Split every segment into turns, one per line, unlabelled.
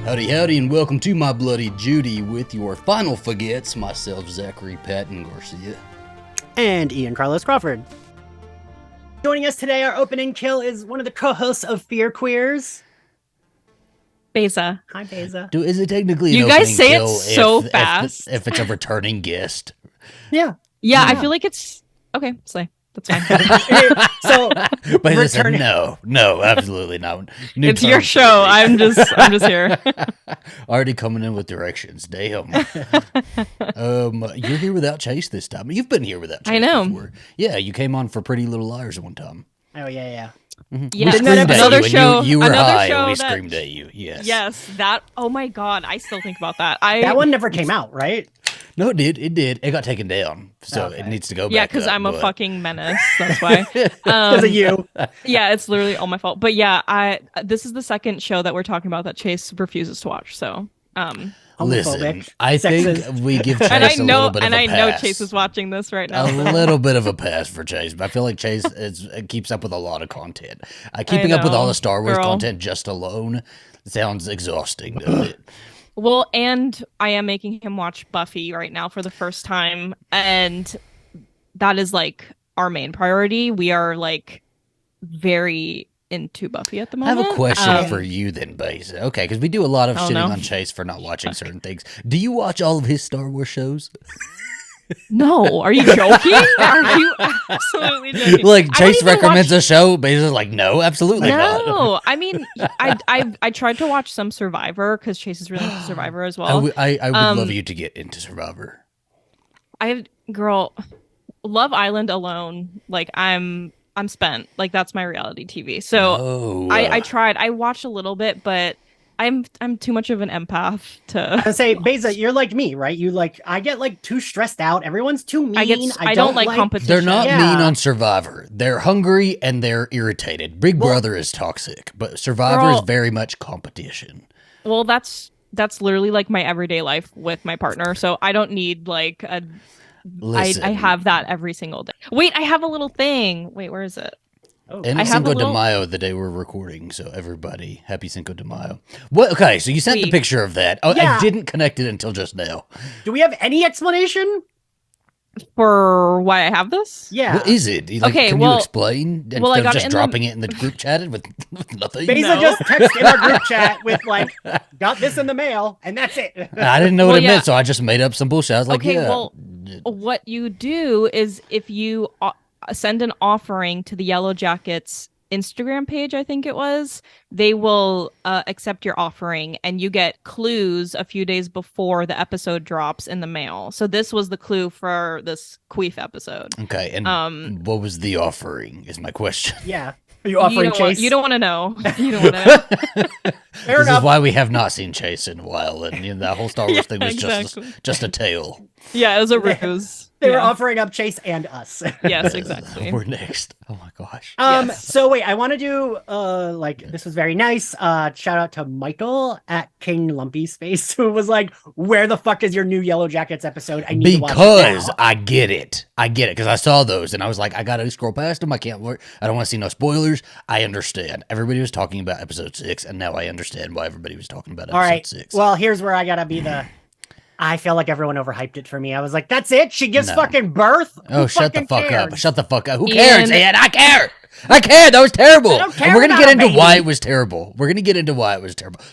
Howdy, howdy, and welcome to My Bloody Judy with your final forgets, myself, Zachary Patton Garcia.
And Ian Carlos Crawford. Joining us today, our opening kill is one of the co-hosts of Fear Queers.
Beza.
Hi, Beza.
Is it technically an
You guys
opening
say it
kill
so fast.
if it's a returning guest?
Yeah.
Yeah, I feel like it's... Okay, slay. That's fine.
So,
but they said no, absolutely not. New
it's your
term
show.
for me.
I'm just here.
Already coming in with directions. Damn. You're here without Chase this time. You've been here without Chase
I know.
before. Yeah, you came on for Pretty Little Liars one time.
oh, yeah.
Mm-hmm.
Yeah,
We screamed at
another
you, and
show.
You were
another
high,
show
and we
that,
screamed at you. Yes.
Yes, that. Oh my god, I still think about that.
That one never came out, right?
No, it did. It did. It got taken down, so it needs to go back.
Yeah, because I'm a fucking menace. That's why.
Because of you.
Yeah, it's literally all my fault. But yeah, this is the second show that we're talking about that Chase refuses to watch. So,
listen, I think we give Chase
and I
a
know,
little bit of a pass.
know Chase is watching this right now.
A little bit of a pass for Chase, but I feel like Chase keeps up with a lot of content. Keeping up with all the Star Wars content just alone sounds exhausting, doesn't it?
Well, and I am making him watch Buffy right now for the first time, and that is like our main priority. We are like very into Buffy at the moment.
I have a question for you then, Baze. Okay, because we do a lot of shitting on Chase for not watching certain things. Do you watch all of his Star Wars shows?
No, are you joking? Are you absolutely joking?
Like Chase recommends a show, Baze is like, no, absolutely not.
No, I mean, I tried to watch some Survivor because Chase is really into Survivor as well.
I would love you to get into Survivor.
Girl, Love Island alone, like I'm spent. Like that's my reality TV. So I tried. I watched a little bit, but I'm too much of an empath to.
I say, Beza, you're like me, right? I get like too stressed out. Everyone's too mean.
I don't like competition.
They're not mean on Survivor. They're hungry and they're irritated. Big Brother is toxic, but Survivor is very much competition.
Well, that's literally like my everyday life with my partner. So I don't need like a.
Listen.
I have that every single day. Wait, I have a little thing. Wait, where is it?
And Cinco de Mayo, the day we're recording, so everybody, happy Cinco de Mayo. What? Okay, so you sent the picture of that. Oh, yeah. I didn't connect it until just now.
Do we have any explanation
for why I have this?
Yeah.
What is it? Like, can you explain instead of just dropping it in the group chat with nothing?
Beza just texted in our group chat with like, got this in the mail, and that's it.
I didn't know what it meant, so I just made up some bullshit. I was like,
what you do is if you send an offering to the Yellowjackets Instagram page, I think it was, they will accept your offering and you get clues a few days before the episode drops in the mail. So this was the clue for this Queef episode.
Okay, and what was the offering is my question.
Yeah. Are you offering Chase?
You don't want to know. You don't want to know.
This is why we have not seen Chase in a while, and that whole Star Wars thing was just a tale.
Yeah, it was a ruse.
They were offering up Chase and us.
Yes, exactly.
We're next. Oh my gosh.
So wait, I want to do this was very nice. Shout out to Michael at King Lumpy Space who was like, "Where the fuck is your new Yellowjackets episode? I need to watch it now."
I get it because I saw those and I was like, I gotta scroll past them. I can't work. I don't want to see no spoilers. I understand. Everybody was talking about episode 6, and now I understand why everybody was talking about episode 6.
Well, here's where I gotta be I feel like everyone overhyped it for me. I was like, that's it? She gives fucking birth?
Shut the fuck up. Shut the fuck up. Who cares, Ian? I care. That was terrible. And we're going to get into why it was terrible.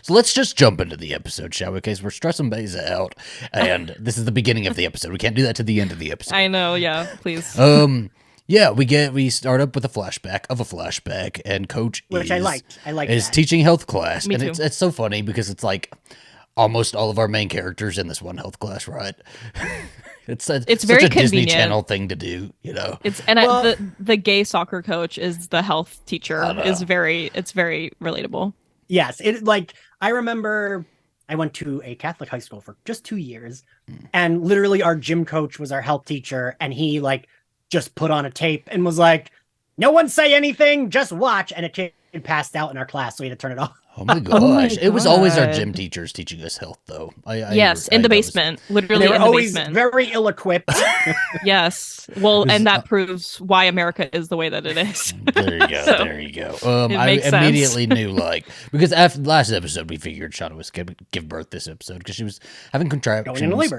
So let's just jump into the episode, shall we? Because we're stressing Beza out. And this is the beginning of the episode. We can't do that to the end of the episode.
I know, yeah, please.
Yeah, we start up with a flashback, and Coach is teaching health class.
Me
and
too.
It's so funny because it's like almost all of our main characters in this one health class, right? It's
very
such a
convenient.
Disney Channel thing to do, you know.
The gay soccer coach is the health teacher. It's very relatable.
Yes, I remember I went to a Catholic high school for just 2 years, and literally our gym coach was our health teacher, and he just put on a tape and was like, "No one say anything, just watch," and a kid passed out in our class, so we had to turn it off.
Oh my gosh.
Oh my
It was always our
God.
gym teachers teaching us health, though.
Yes, in the
that was-
basement.
And
Literally
they were
in the
always
basement.
very ill-equipped.
Yes. Well,
It was-
and that proves why America is the way that it is.
There you go.
So,
There you go.
it
I
makes sense.
immediately knew, like, because after the last episode, we figured Shauna was going to give birth this episode because she was having contractions.
Going into labor,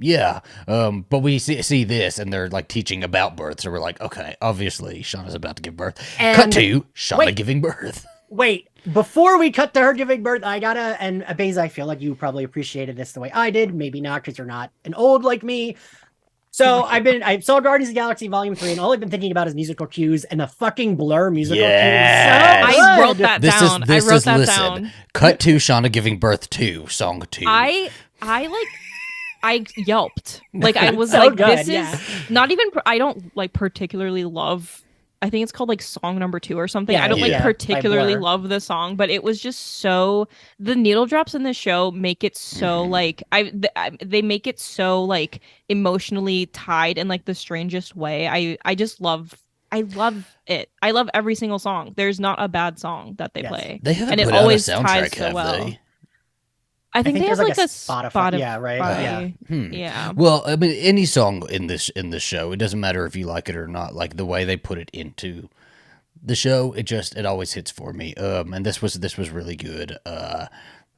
yeah. But we see this, and they're like teaching about birth, so we're like, okay, obviously Shauna's about to give birth.
And-
Cut to Shauna
wait.
giving birth.
Wait, before we cut to her giving birth, and Baze, I feel like you probably appreciated this the way I did. Maybe not, because you're not an old like me. So I saw Guardians of the Galaxy Volume 3, and all I've been thinking about is musical cues, and the fucking Blur musical
Yes.
cues. So
I
good.
wrote that down. I wrote that down.
Cut to Shauna giving birth to song 2.
I yelped. Like I was
So
like,
good,
this
yeah.
is not even. I don't like particularly love. I think it's called like song number 2 or something.
Yeah,
I don't
yeah.
like particularly
Blur.
love the song, but it was just so. The needle drops in this show make it so like they make it so like emotionally tied in like the strangest way. I just love. I love it. I love every single song. There's not a bad song that they
Yes.
play.
They haven't
and it
put out a
always
soundtrack,
ties so
have
well.
they?
I think they have
there's
like a Spotify.
Yeah, right. Yeah.
Yeah.
Well, I mean, any song in this show, it doesn't matter if you like it or not. Like the way they put it into the show, it always hits for me. And this was really good. The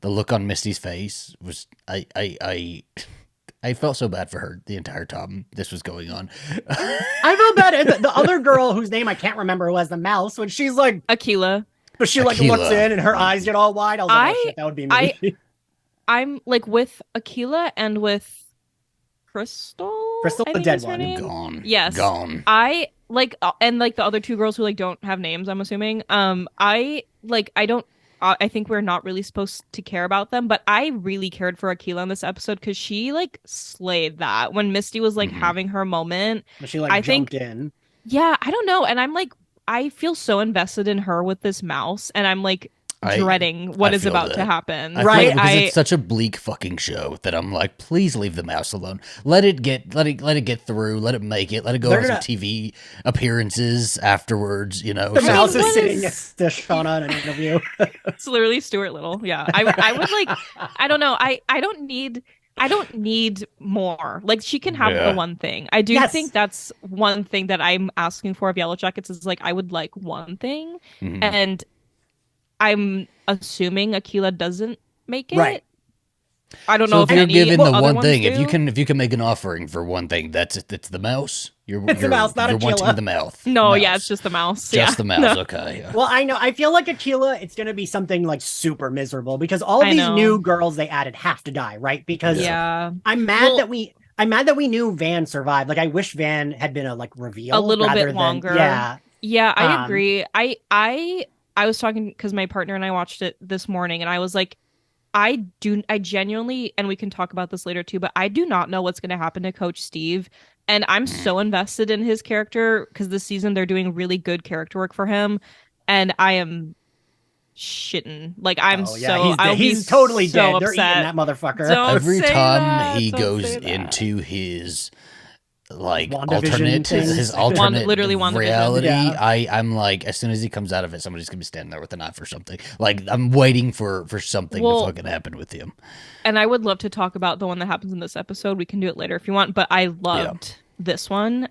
look on Misty's face was I felt so bad for her the entire time this was going on.
I felt bad. The other girl whose name I can't remember was the mouse, when she's like,
Aquila.
but she like
Aquila.
looks in and her eyes get all wide. I was like, oh, shit, that would be me.
I'm like with Aquila and with Crystal.
Crystal,
I
the
think
dead
is her
one.
name.
Gone.
Yes.
Gone.
I like and like the other 2 girls who like don't have names, I'm assuming. I don't I think we're not really supposed to care about them, but I really cared for Aquila in this episode because she like slayed that when Misty was like having her moment.
She like
I
jumped in.
Yeah, I don't know. And I'm like, I feel so invested in her with this mouse, and I'm like dreading what
I
is
feel
about
that.
to happen.
I
Right?
feel because it's such a bleak fucking show that I'm like, please leave the mouse alone. Let it get through. Let it make it. Let it go on some TV appearances afterwards. You know,
The mouse
what
is sitting
is-
next to Shauna in an interview.
It's literally Stuart Little. Yeah, I would like. I don't know. I don't need more. Like she can have
Yeah.
the one thing. I do
Yes.
think that's one thing that I'm asking for of Yellowjackets is like I would like one thing, and I'm assuming Aquila doesn't make it.
Right.
I don't
So
know
if
if
you're
any
given the
other
one
ones
thing,
do.
if you can make an offering for one thing, it's the mouse.
It's the mouse, not
you're
Aquila.
wanting the mouth.
No,
mouse.
yeah, it's just the mouse.
Just the mouse.
No.
Okay.
Well, I know. I feel like Aquila, it's going to be something like super miserable because all of
I
these
know.
new girls they added have to die, right? Because
Yeah.
I'm mad that we knew Van survived. Like I wish Van had been a like reveal
A little
rather
bit
than-
longer.
Yeah.
Yeah, I
Um,
agree. I was talking because my partner and I watched it this morning, and I was like, I genuinely, and we can talk about this later too, but I do not know what's going to happen to Coach Steve. And I'm so invested in his character because this season they're doing really good character work for him. And I am shitting. Like, I'm
Oh, yeah,
I'll be
he's totally
so
dead. They're
upset.
eating that motherfucker.
Don't
Every
say
time
that.
he
Don't
goes
say that.
into his like
WandaVision
alternate
things.
his alternate
Literally WandaVision.
reality,
Yeah.
I'm like, as soon as he comes out of it, somebody's gonna be standing there with a knife or something. Like I'm waiting for something
Well,
to fucking happen with him.
And I would love to talk about the one that happens in this episode. We can do it later if you want, but I loved this one.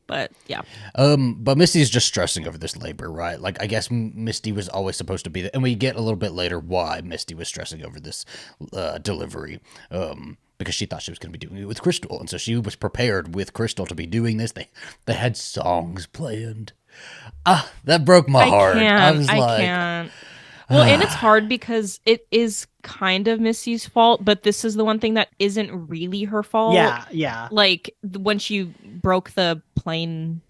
But yeah.
But Misty's just stressing over this labor, right? Like, I guess Misty was always supposed to be there, and we get a little bit later why Misty was stressing over this delivery. Because she thought she was going to be doing it with Crystal, and so she was prepared with Crystal to be doing this. They had songs planned. That broke my heart. I was like,
can't. Well, and it's hard because it is kind of Missy's fault, but this is the one thing that isn't really her fault.
Yeah.
Like when she broke the plane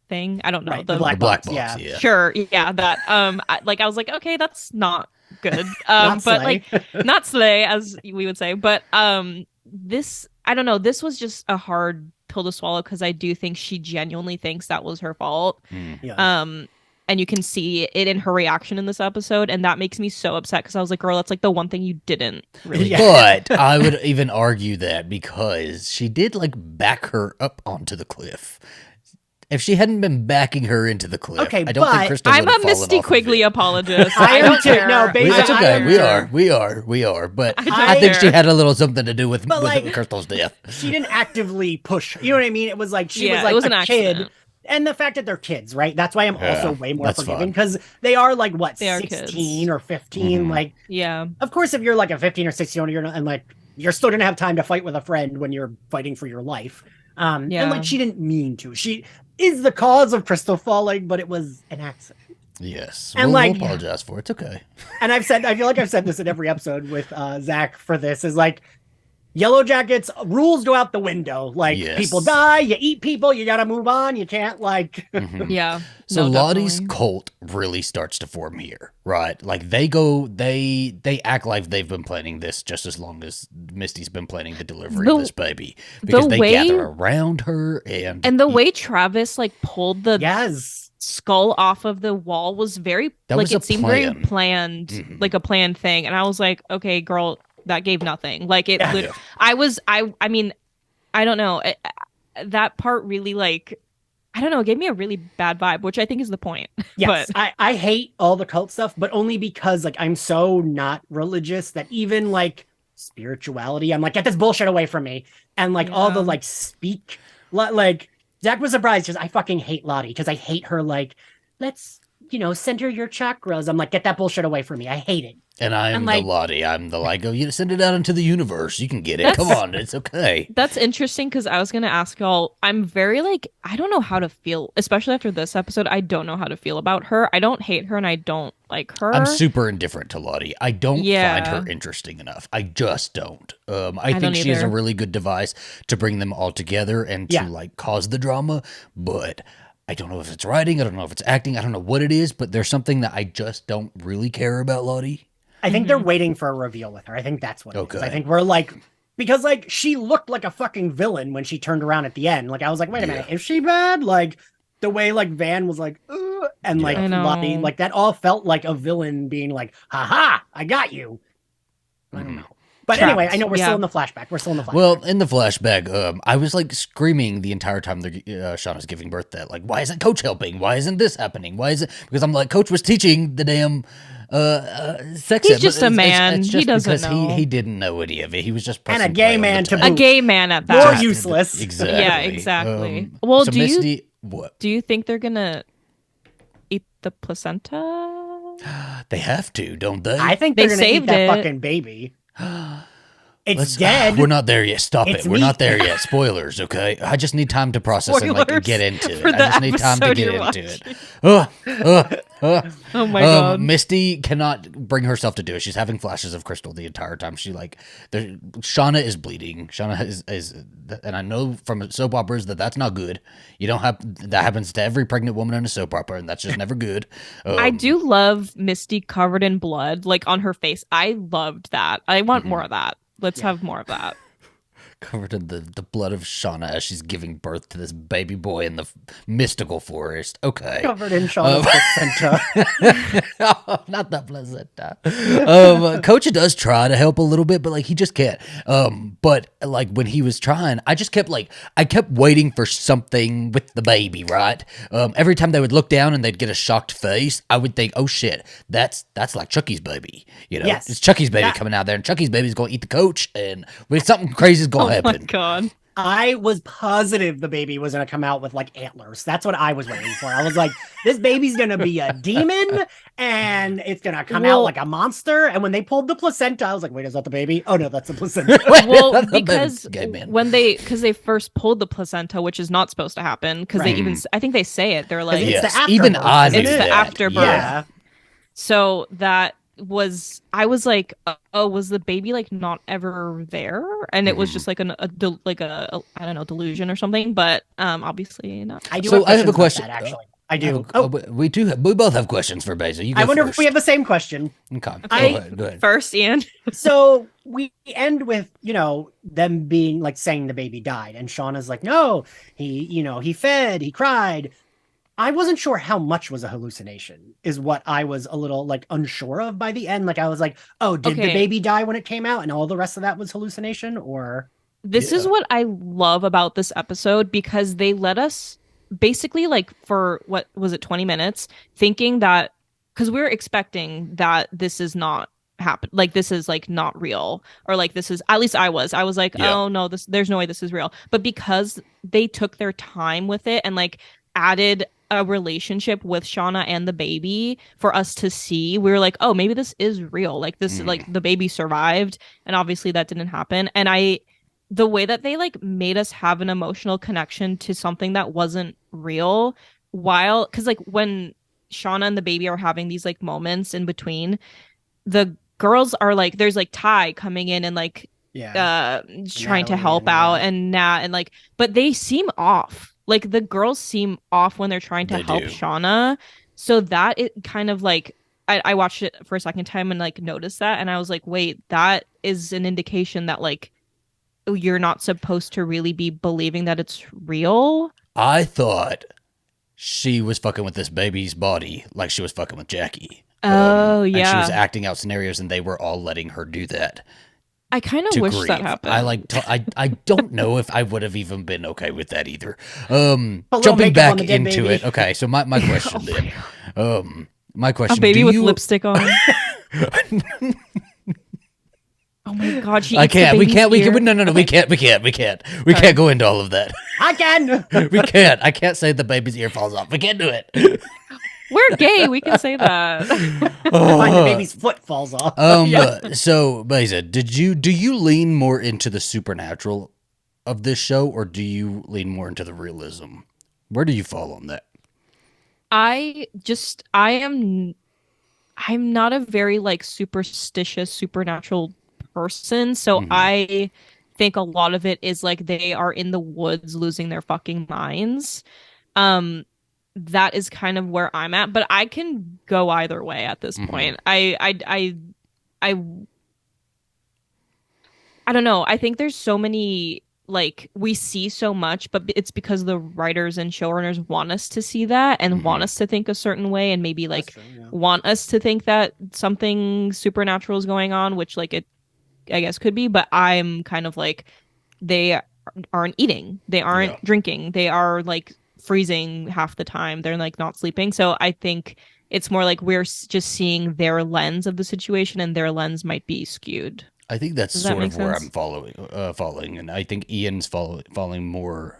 thing. I don't know.
Right,
the
the black
Black
box,
box,
yeah.
yeah.
Sure. Yeah. That. I was like, okay, that's not good.
Not
But
slay.
like, not slay, as we would say. But this, I don't know. This was just a hard pill to swallow because I do think she genuinely thinks that was her fault.
Yeah.
And you can see it in her reaction in this episode, and that makes me so upset because I was like, girl, that's like the one thing you didn't really
Yeah.
But I would even argue that because she did like back her up onto the cliff. If she hadn't been backing her into the cliff,
Okay,
I don't think Crystal
I'm
would have
a
fallen
Misty
off of
Quigley
it.
apologist.
I am too.
care.
No, basically,
It's okay.
I-
We are. But
I
I think she
care.
had a little something to do with,
But, like,
Crystal's death.
she didn't actively push. You know what I mean? It was like she was
Yeah,
like
it was
a
an
kid.
accident.
And the fact that they're kids, right? That's why I'm also way more
that's
forgiving
fine.
because they are like what,
They are
16
kids.
or 15.
Mhm.
Like,
Yeah.
of course, if you're like a 15 or 16 year old and like you're still gonna have time to fight with a friend when you're fighting for your life. And
Yeah.
like she didn't mean to. She is the cause of Crystal falling, but it was an accident.
Yes.
And,
we'll
like-
apologize for it. It's okay.
And I feel like I've said this in every episode with Zach for this is like Yellowjackets rules go out the window. Like
Yes.
people die, you eat people, you gotta move on. You can't like
Mhm.
Yeah.
So
No,
Lottie's
definitely.
cult really starts to form here, right? Like they act like they've been planning this just as long as Misty's been planning the delivery of this baby because they
way-
gather around her
And the way Travis like pulled the
yes.
skull off of the wall was very
That
like
was a
it seemed very
plan.
planned,
Mhm.
like a planned thing. And I was like, okay, girl, that gave nothing. Like it.
Yeah.
I mean, I don't know. That part really like, I don't know, it gave me a really bad vibe, which I think is the point.
Yes,
But
I hate all the cult stuff, but only because like I'm so not religious that even like spirituality, I'm like, get this bullshit away from me. And like all the
Yeah.
like like Zach was surprised because I fucking hate Lottie because I hate her like, let's center your chakras. I'm like, get that bullshit away from me. I hate it.
and I'm
and,
the
like-
Lottie. I'm the like, oh, you send it out into the universe. You can get it.
That's-
Come on, it's okay.
that's interesting because I was gonna ask y'all. I'm very like, I don't know how to feel, especially after this episode. I don't know how to feel about her. I don't hate her and I don't like her.
I'm super indifferent to Lottie. I don't
Yeah.
find her interesting enough. I just don't. I
don't
think she is a
either.
really good device to bring them all together and to
Yeah.
like cause the drama, but I don't know if it's writing, I don't know if it's acting, I don't know what it is, but there's something that I just don't really care about Lottie.
I think they're waiting for a reveal with her. I think that's what it is.
Okay.
I think we're like, because like she looked like a fucking villain when she turned around at the end. Like I was like, wait a minute, is she bad? Like the way like Van was like, "Ugh," and like
Yeah.
I know.
Lottie, like that all felt like a villain being like, haha, I got you. I don't
Mhm.
know. But
Trapped.
anyway, I know we're
Yeah.
still in the flashback. We're still in the flashback.
Well, in the flashback, I was like screaming the entire time Shauna's giving birth that like, why isn't Coach helping? Why isn't this happening? Why is it? Because I'm like, Coach was teaching the damn sex.
He's
ed,
just
but
a man.
just
He doesn't
because
know.
He didn't know any of it. He was just
And a
pressing
gay
play on
man
the
to
time.
A gay man at
More
that.
useless.
Exactly.
Yeah, exactly. Well,
so
do you-
Misty, what?
Do you think they're gonna eat the placenta?
They have to, don't they?
I think
They
they're gonna eat
saved
that
it.
fucking baby. It's
Let's-
dead.
We're not there yet. Stop
It's
it. We're not
meat.
there yet. Spoilers, okay? I just need time to process and like
Spoilers
get into it.
for
I
the
just need time to
episode
get
you're
into it.
Oh my god.
Misty cannot bring herself to do it. She's having flashes of Crystal the entire time. Shauna is bleeding. Shauna is, and I know from soap operas that that's not good. You don't have that happens to every pregnant woman in a soap opera, and that's just never good.
I do love Misty covered in blood, like on her face. I loved that. I want more of that. Let's have more of that.
Covered in the blood of Shauna as she's giving birth to this baby boy in the mystical forest. Okay.
Covered in Shauna's placenta.
Oh, not the placenta. Coach does try to help a little bit, but like he just can't. But like when he was trying, I kept waiting for something with the baby, right? Every time they would look down and they'd get a shocked face, I would think, oh shit, that's like Chucky's baby. You know,
Yes.
it's Chucky's baby
Yeah.
coming out there, and Chucky's baby's gonna eat the coach, and something crazy is gonna
Oh my
happen.
god.
I was positive the baby was going to come out with like antlers. That's what I was waiting for. I was like, this baby's going to be a demon and it's going to come out
Well-
like a monster. And when they pulled the placenta, I was like, wait, is that the baby? Oh no, that's the placenta.
Well,
That's the
because
gay man.
because they first pulled the placenta, which is not supposed to happen, because they
Right.
even I think they say it. They're like,
It's
Yes,
the
even
afterbirth,
I
isn't
knew
It's
it?
the
that.
afterbirth.
Yeah.
so that was I was like, oh, was the baby like not ever there, and it was just like I don't know, delusion or something, but obviously not.
I do
So
have
I have a
questions
question.
about that, actually. I do.
We do. We both have questions for Basil. You go
I wonder
first.
if we have the same question.
Okay.
I-
Go ahead.
First, Ian.
So we end with, them being like saying the baby died. And Shauna's like, no, he fed, he cried. I wasn't sure how much was a hallucination is what I was a little like unsure of by the end. Like I was like, oh, did the
Okay.
baby die when it came out and all the rest of that was hallucination or
This is
Yeah.
what I love about this episode, because they let us basically like for what was it, 20 minutes, thinking that because we're expecting that this is not happen, like this is like not real, or like this is, at least I was like,
Yeah.
oh no, there's no way this is real. But because they took their time with it and like added a relationship with Shauna and the baby for us to see, we were like, oh, maybe this is real. Like this, like the baby survived, and obviously that didn't happen. And the way that they like made us have an emotional connection to something that wasn't real, while, because like when Shauna and the baby are having these like moments in between, the girls are like, there's like Ty coming in and like trying to help out, and Nat, and like, but they seem off. Like the girls seem off when they're trying to help Shauna. So that it kind of like, I watched it for a second time and like noticed that, and I was like, wait, that is an indication that like you're not supposed to really be believing that it's real.
I thought she was fucking with this baby's body like she was fucking with Jackie.
Oh, yeah.
And she was acting out scenarios, and they were all letting her do that.
I kind of wish
grieve.
that happened.
I don't know if I would have even been okay with that either. Jumping back into it. Okay, so my question then. My question.
A baby with lipstick on. Oh my god, she
I can't. We can't. We can. No. We can't. We can't go into all of that.
I can.
We can't. I can't say the baby's ear falls off. We can't do it.
We're gay. We can say that.
Fine, the baby's foot falls off.
So, Beza, do you lean more into the supernatural of this show, or do you lean more into the realism? Where do you fall on that?
I'm not a very like superstitious supernatural person, so I think a lot of it is like they are in the woods losing their fucking minds. That is kind of where I'm at, but I can go either way at this point. I don't know. I think there's so many, like, we see so much, but it's because the writers and showrunners want us to see that and want us to think a certain way, and maybe like want us to think that something supernatural is going on, which like it, I guess, could be. But I'm kind of like, they aren't eating, they aren't drinking, they are like freezing half the time, they're like not sleeping. So I think it's more like we're just seeing their lens of the situation, and their lens might be skewed.
I think that's sort of where I'm following, and I think Ian's falling more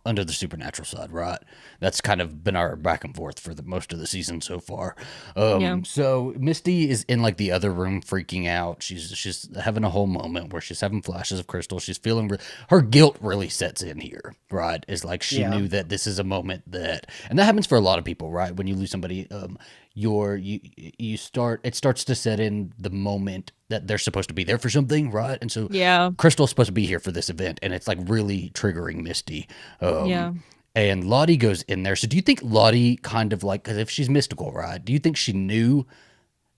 under the supernatural side, right? That's kind of been our back and forth for most of the season so far. So Misty is in like the other room freaking out. She's having a whole moment where she's having flashes of Crystal. She's feeling her guilt really sets in here, right? It's like she knew that this is a moment and that happens for a lot of people, right? When you lose somebody, it starts to set in the moment that they're supposed to be there for something, right? And so Crystal's supposed to be here for this event, and it's like really triggering Misty. And Lottie goes in there. So do you think Lottie kind of like, because if she's mystical, right? Do you think she knew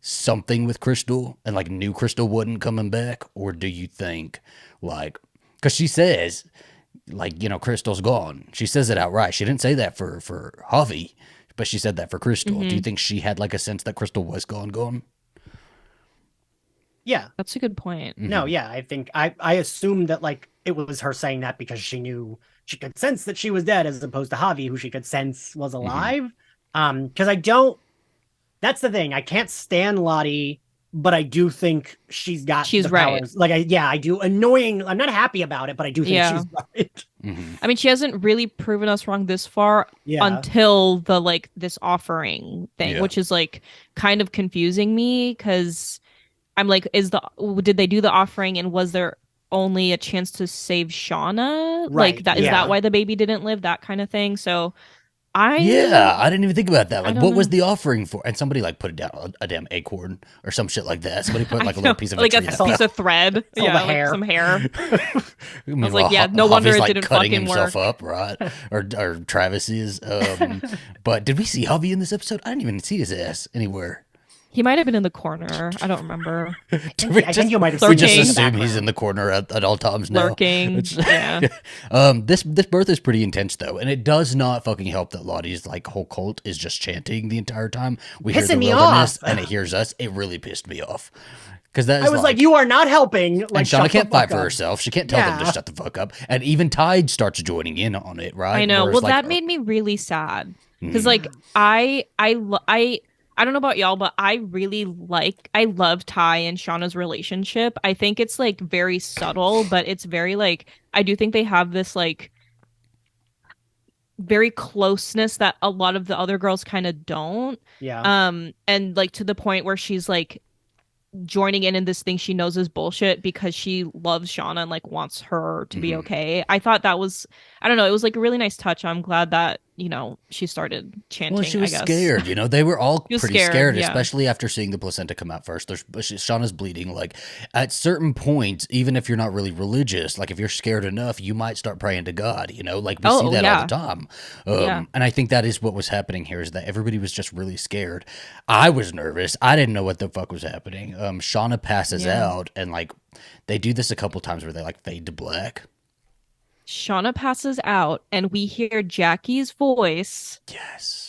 something with Crystal and like knew Crystal wasn't coming back? Or do you think like, because she says like, Crystal's gone. She says it outright. She didn't say that for Javi, but she said that for Crystal. Do you think she had like a sense that Crystal was gone?
Yeah.
That's a good point.
No, yeah. I think I assumed that like it was her saying that because she knew she could sense that she was dead, as opposed to Javi, who she could sense was alive. Because that's the thing. I can't stand Lottie, but I do think she's right. Powers. Like, I do. Annoying. I'm not happy about it, but I do think she's right.
I mean, she hasn't really proven us wrong this far until the like this offering thing, which is like kind of confusing me, because I'm like, did they do the offering, and was there only a chance to save Shauna?
Right.
Like that is that why the baby didn't live? That kind of thing. So I
didn't even think about that. Like, what was the offering for? And somebody like put it down a damn acorn or some shit like that. Somebody put like a little piece of
like a piece of thread.
Hair.
Some hair.
I
was like, no wonder it didn't
cutting
fucking
himself
work.
up, right? or Travis is. But did we see Javi in this episode? I didn't even see his ass anywhere.
He might have been in the corner. I don't remember.
I think you might have
we just assume he's in the corner at all times now.
Lurking.
This birth is pretty intense though, and it does not fucking help that Lottie's like whole cult is just chanting the entire time. We hear the wilderness and it hears us. It really pissed me off. Because that is
I was like, you are not helping. Like,
and Shauna can't fight for
up.
herself. She can't tell them to shut the fuck up. And even Tide starts joining in on it, right?
I know. Whereas, well, that made me really sad. Because, like, I don't know about y'all, but I love Ty and Shauna's relationship. I think it's, like, very subtle, but it's very, like, I do think they have this, like, very closeness that a lot of the other girls kind of don't.
Yeah.
And, like, to the point where she's, like, joining in this thing she knows is bullshit because she loves Shauna and like wants her to be okay. I thought that was, I don't know, it was like a really nice touch. I'm glad that, you know, she started chanting.
Well, she was
I guess.
scared, you know, they were all pretty scared,
yeah.
especially after seeing the placenta come out first. Shauna's bleeding. Like at certain points, even if you're not really religious, like if you're scared enough, you might start praying to God, you know, like we see that all the time. And I think that is what was happening here, is that everybody was just really scared. I was nervous. I didn't know what the fuck was happening. Shauna passes out, and like they do this a couple times where they like fade to black.
Shauna passes out, and we hear Jackie's voice,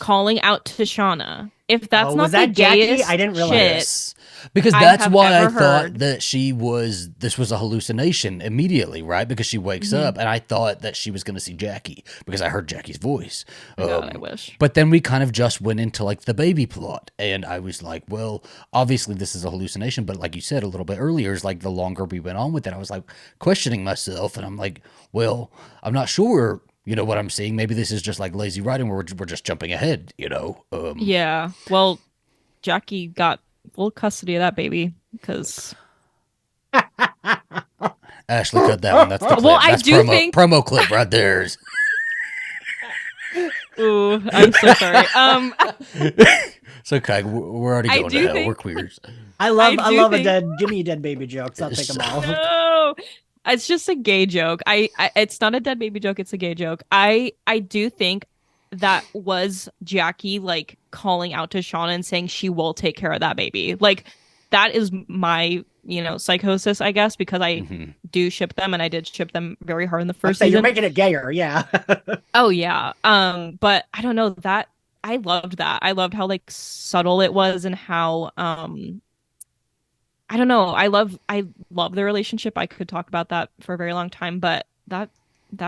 calling out to Shauna. If that's not the gayest
I didn't realize.
Because that's why I thought that this was a hallucination immediately, right? Because she wakes up, and I thought that she was going to see Jackie because I heard Jackie's voice.
God, I wish.
But then we kind of just went into like the baby plot, and I was like, well, obviously this is a hallucination, but like you said a little bit earlier, is like the longer we went on with it, I was like questioning myself, and I'm like, well, I'm not sure. You know what I'm seeing? Maybe this is just like lazy writing where we're just jumping ahead, you know?
Yeah. Well, Jackie got full custody of that baby because
Ashley cut that one. That's the clip.
Well,
that's promo clip right there.
Ooh, I'm so sorry.
It's okay. We're already going to hell. We're queers.
I love give me a dead baby jokes. I'll take them all.
No, it's just a gay joke. It's not a dead baby joke. It's a gay joke. I do think that was Jackie like calling out to Shauna and saying she will take care of that baby. Like that is my, you know, psychosis, I guess, because I do ship them, and I did ship them very hard in the first season.
You're making it gayer, yeah.
Oh yeah. But I don't know, that I loved that. I loved how like subtle it was, and how I don't know. I love the relationship. I could talk about that for a very long time, but that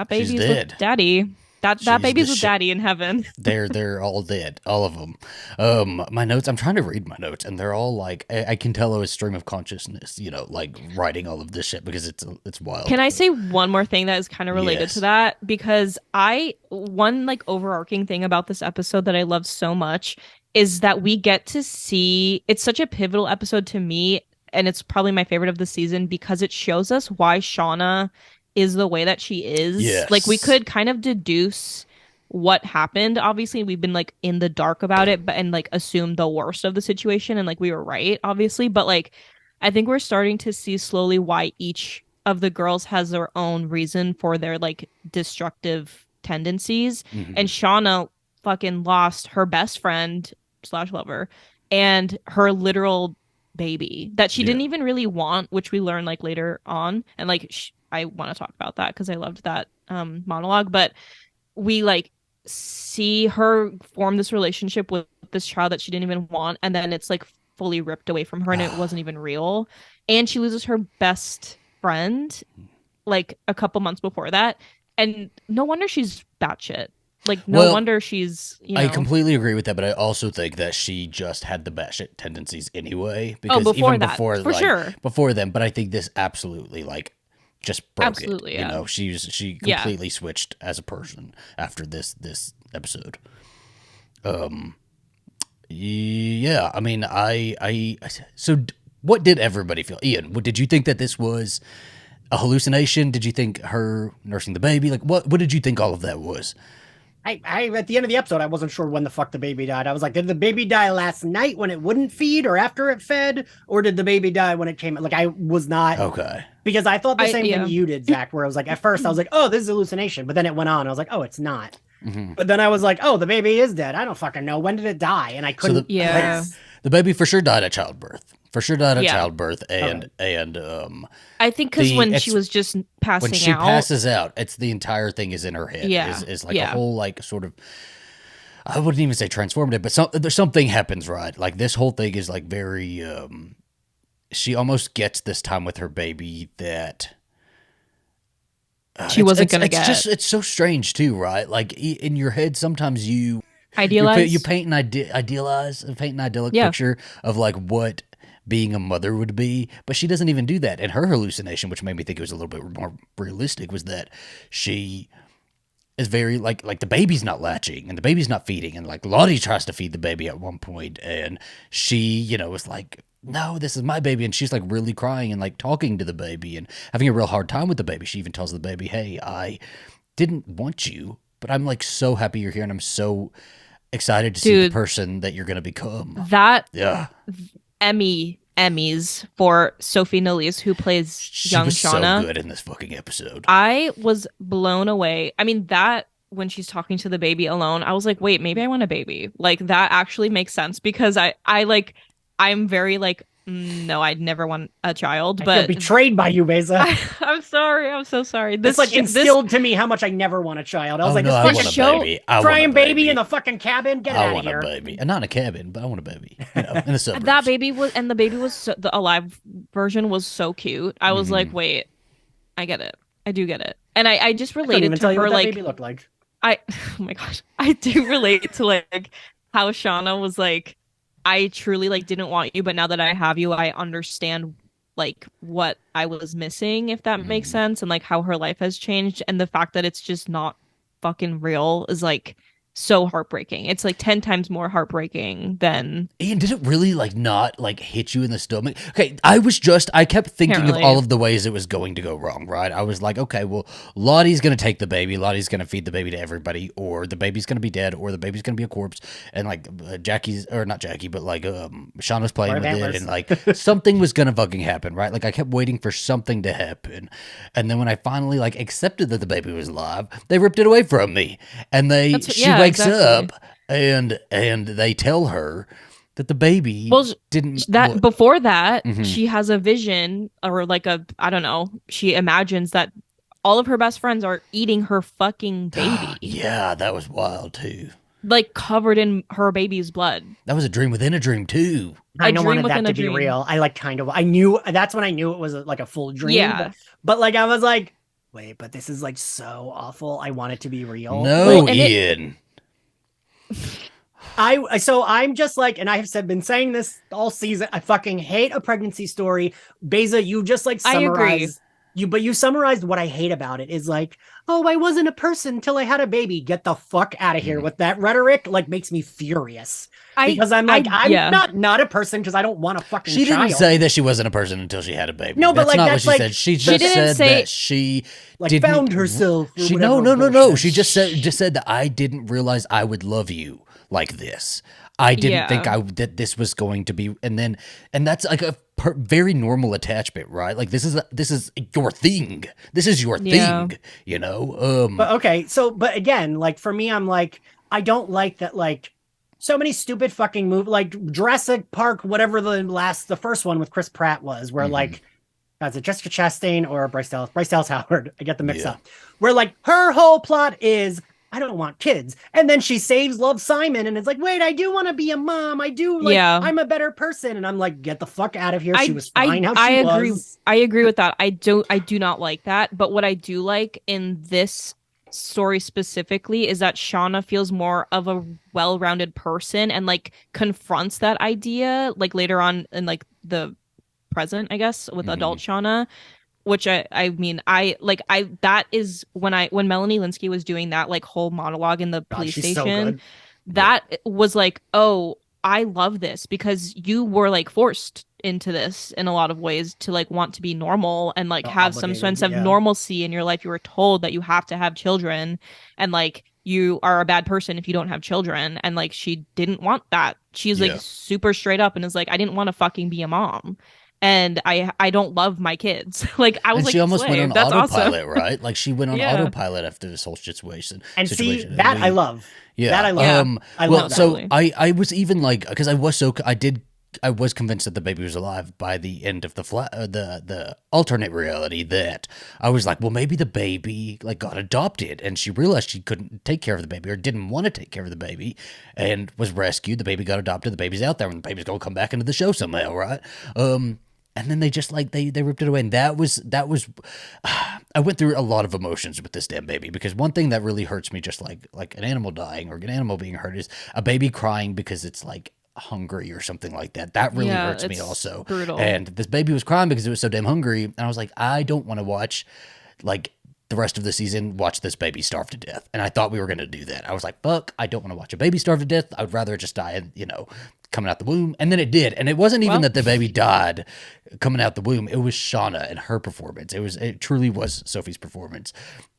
baby's with Daddy. That baby's with Daddy in heaven.
They're all dead, all of them. My notes. I'm trying to read my notes, and they're all like I can tell it was stream of consciousness. You know, like writing all of this shit because it's wild.
Can I say one more thing that is kind of related to that? Because one like overarching thing about this episode that I love so much is that we get to see. It's such a pivotal episode to me, and it's probably my favorite of the season because it shows us why Shauna is the way that she is.
Yes.
Like we could kind of deduce what happened. Obviously, we've been like in the dark about it, and like assumed the worst of the situation, and like we were right, obviously. But like I think we're starting to see slowly why each of the girls has their own reason for their like destructive tendencies. And Shauna fucking lost her best friend / lover and her literal baby that she didn't even really want, which we learn like later on. And like I want to talk about that because I loved that monologue. But we like see her form this relationship with this child that she didn't even want, and then it's like fully ripped away from her, and it wasn't even real. And she loses her best friend like a couple months before that, and no wonder she's batshit. Like, no wonder she's, you know.
I completely agree with that, but I also think that she just had the batshit tendencies anyway. Because
before
even
that,
before,
for
like,
sure.
Before then, but I think this absolutely, like, just broke it.
Yeah.
You know, she completely switched as a person after this episode. Yeah, I mean, so what did everybody feel? Ian, did you think that this was a hallucination? Did you think her nursing the baby? Like, what did you think all of that was?
I at the end of the episode, I wasn't sure when the fuck the baby died. I was like, did the baby die last night when it wouldn't feed, or after it fed, or did the baby die when it came? Like, I was not
okay,
because I thought the same thing you did, Zach. Where I was like, at first I was like, oh, this is hallucination, but then it went on. I was like, oh, it's not. But then I was like, oh, the baby is dead. I don't fucking know, when did it die, and I couldn't.
The baby for sure died at childbirth. Childbirth, and
I think because when she was just passing out.
When she passes out, it's the entire thing is in her head. Is like a whole like sort of, I wouldn't even say transformative, but there's something happens, right? Like this whole thing is like very she almost gets this time with her baby that
she wasn't going to get.
It's so strange too, right? Like in your head, sometimes you
Idealize.
You paint an idyllic picture of like what being a mother would be, but she doesn't even do that. And her hallucination, which made me think it was a little bit more realistic, was that she is very like the baby's not latching and the baby's not feeding, and like Lottie tries to feed the baby at one point, and she, was like, no, this is my baby, and she's like really crying and like talking to the baby and having a real hard time with the baby. She even tells the baby, hey, I didn't want you, but I'm like so happy you're here, and I'm so excited to see the person that you're gonna become.
That Emmys for Sophie Nélisse, who plays young Shauna.
So good in this fucking episode. I
was blown away. I mean, that when she's talking to the baby alone, I was like, wait, maybe I want a baby. Like that actually makes sense, because I'm very like, no, I'd never want a child. But
I feel betrayed by you, Beza.
I'm sorry. I'm so sorry.
This like instilled to me how much I never want a child. I was like,
no,
this fucking show, crying baby in the fucking cabin. Get out of here.
I want a baby, and not in a cabin, but I want a baby. In the suburbs.
That baby was, and the baby was the alive version was so cute. I was like, wait, I get it. I do get it, and I just related to her like.
Baby looked like.
Oh my gosh, I do relate to like how Shauna was like, I truly like didn't want you, but now that I have you, I understand like what I was missing, if that makes sense, and like how her life has changed, and the fact that it's just not fucking real is like so heartbreaking. It's like 10 times more heartbreaking than.
And did it really like not like hit you in the stomach? Okay, I kept thinking of all of the ways it was going to go wrong, right? I was like, okay, well, Lottie's gonna take the baby, Lottie's gonna feed the baby to everybody, or the baby's gonna be dead, or the baby's gonna be a corpse, and like Shauna's playing with it, and like something was gonna fucking happen, right? Like I kept waiting for something to happen, and then when I finally like accepted that the baby was alive, they ripped it away from me, and she wakes up and they tell her that the baby didn't.
Before that, she has a vision, or like I don't know. She imagines that all of her best friends are eating her fucking baby.
Yeah, that was wild too.
Like covered in her baby's blood.
That was a dream within a dream too.
I don't want that to be real. I knew that's when I knew it was like a full dream.
Yeah,
but like I was like, wait, but this is like so awful. I want it to be real.
No, Ian.
I'm just like, and I have been saying this all season, I fucking hate a pregnancy story. Beza, you just like summarized you summarized what I hate about it is like, oh, I wasn't a person until I had a baby. Get the fuck out of here with that rhetoric. Like makes me furious. Because I'm not a person because I don't want a fucking child.
She didn't say that she wasn't a person until she had a baby.
No, but
that's
like
not
that's
what she
like
said. She just said that she
like found herself.
No. She just said that I didn't realize I would love you like this. I didn't think that this was going to be, and that's like a very normal attachment, right? Like this is your thing. This is your thing,
But okay, but again, like for me, I'm like, I don't like that. Like so many stupid fucking movies, like Jurassic Park, whatever the first one with Chris Pratt was, where like, is it Jessica Chastain or Bryce Dallas Howard? I get the mix up. Where like her whole plot is, I don't want kids. And then she saves Love Simon and it's like, wait, I do want to be a mom. I do I'm a better person. And I'm like, get the fuck out of here. She was fine I
agree with that. I do not like that. But what I do like in this story specifically is that Shauna feels more of a well-rounded person and like confronts that idea like later on in like the present, I guess, with adult Shauna. Which I mean, that is when Melanie Lynskey was doing that like whole monologue in the police station, that was like, oh, I love this because you were like forced into this in a lot of ways to like want to be normal and like have some sense of normalcy in your life. You were told that you have to have children and like you are a bad person if you don't have children. And like she didn't want that. She's like super straight up and is like, I didn't want to fucking be a mom. And I don't love my kids. Like I was like,
she almost went on
That's
autopilot,
awesome.
Right? Like she went on autopilot after this whole situation.
And see that I love.
Yeah,
that I love. I love that.
So I was even like, because I was convinced that the baby was alive by the end of the alternate reality. That I was like, well, maybe the baby like got adopted, and she realized she couldn't take care of the baby or didn't want to take care of the baby, and was rescued. The baby got adopted. The baby's out there, and the baby's gonna come back into the show somehow, right? and then they just like they ripped it away, and that was I went through a lot of emotions with this damn baby, because one thing that really hurts me, just like an animal dying or an animal being hurt, is a baby crying because it's like hungry or something like that. That really hurts me also.
Brutal.
And this baby was crying because it was so damn hungry, and I was like, I don't want to watch like the rest of the season, watch this baby starve to death. And I thought we were going to do that. I was like, fuck, I don't want to watch a baby starve to death. I would rather it just die, coming out the womb. And then it did. And it wasn't even that the baby died coming out the womb. It was Shauna and her performance. It truly was Sophie's performance.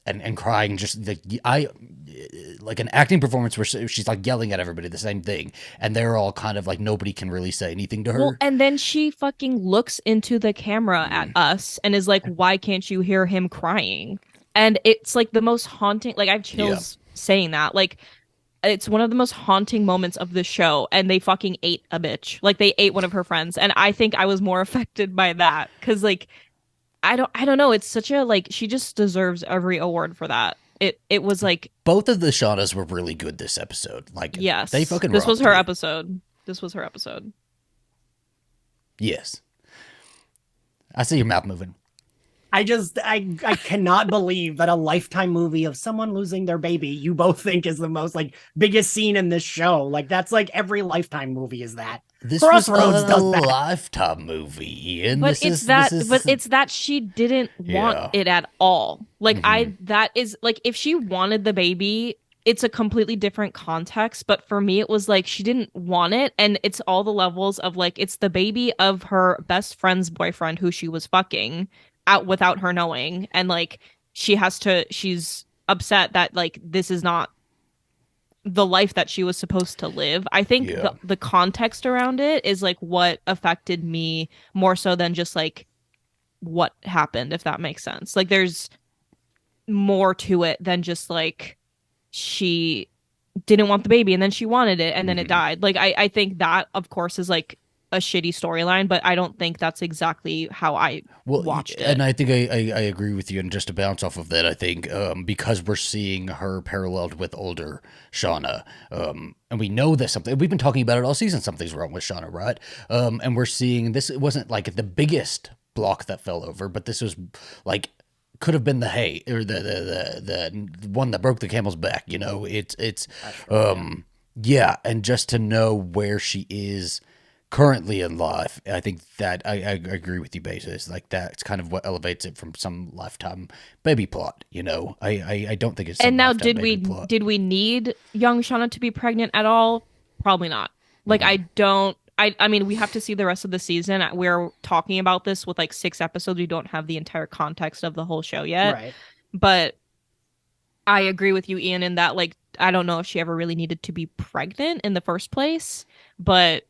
And crying, just like an acting performance where she's like yelling at everybody the same thing, and they're all kind of like, nobody can really say anything to her.
Well, and then she fucking looks into the camera at us and is like, why can't you hear him crying? And it's like the most haunting, like I have chills saying that. Like, it's one of the most haunting moments of the show, and they fucking ate a bitch. Like, they ate one of her friends, and I think I was more affected by that, because like I don't know, it's such a, like, she just deserves every award for that. It was like,
both of the Shaunas were really good this episode. Like,
yes,
they fucking
this was her
me.
episode. This was her episode.
Yes, I see your mouth moving.
I cannot believe that a Lifetime movie of someone losing their baby, you both think is the most like biggest scene in this show. Like, that's like every Lifetime movie is that.
This
Crossroads
was
does that.
Lifetime movie, Ian.
But it's that she didn't want it at all. Like, that is like, if she wanted the baby, it's a completely different context. But for me, it was like she didn't want it, and it's all the levels of like, it's the baby of her best friend's boyfriend who she was fucking out without her knowing, and like she's upset that like this is not the life that she was supposed to live. I think the context around it is like what affected me more so than just like what happened, if that makes sense. Like, there's more to it than just like she didn't want the baby and then she wanted it and then it died. Like, I think that, of course, is like a shitty storyline, but I don't think that's exactly how I watched it.
And I think I agree with you. And just to bounce off of that, I think because we're seeing her paralleled with older Shauna, and we know that we've been talking about it all season, something's wrong with Shauna, right? And we're seeing this. It wasn't like the biggest block that fell over, but this was like, could have been the hay, or the one that broke the camel's back. It's and just to know where she is currently in life, I think that I agree with you, basis. Like, that's kind of what elevates it from some Lifetime baby plot. I don't think it's.
And now,
did
we need young Shauna to be pregnant at all? Probably not. Like, I don't. I mean, we have to see the rest of the season. We're talking about this with like 6 episodes. We don't have the entire context of the whole show yet.
Right.
But I agree with you, Ian, in that like, I don't know if she ever really needed to be pregnant in the first place, but.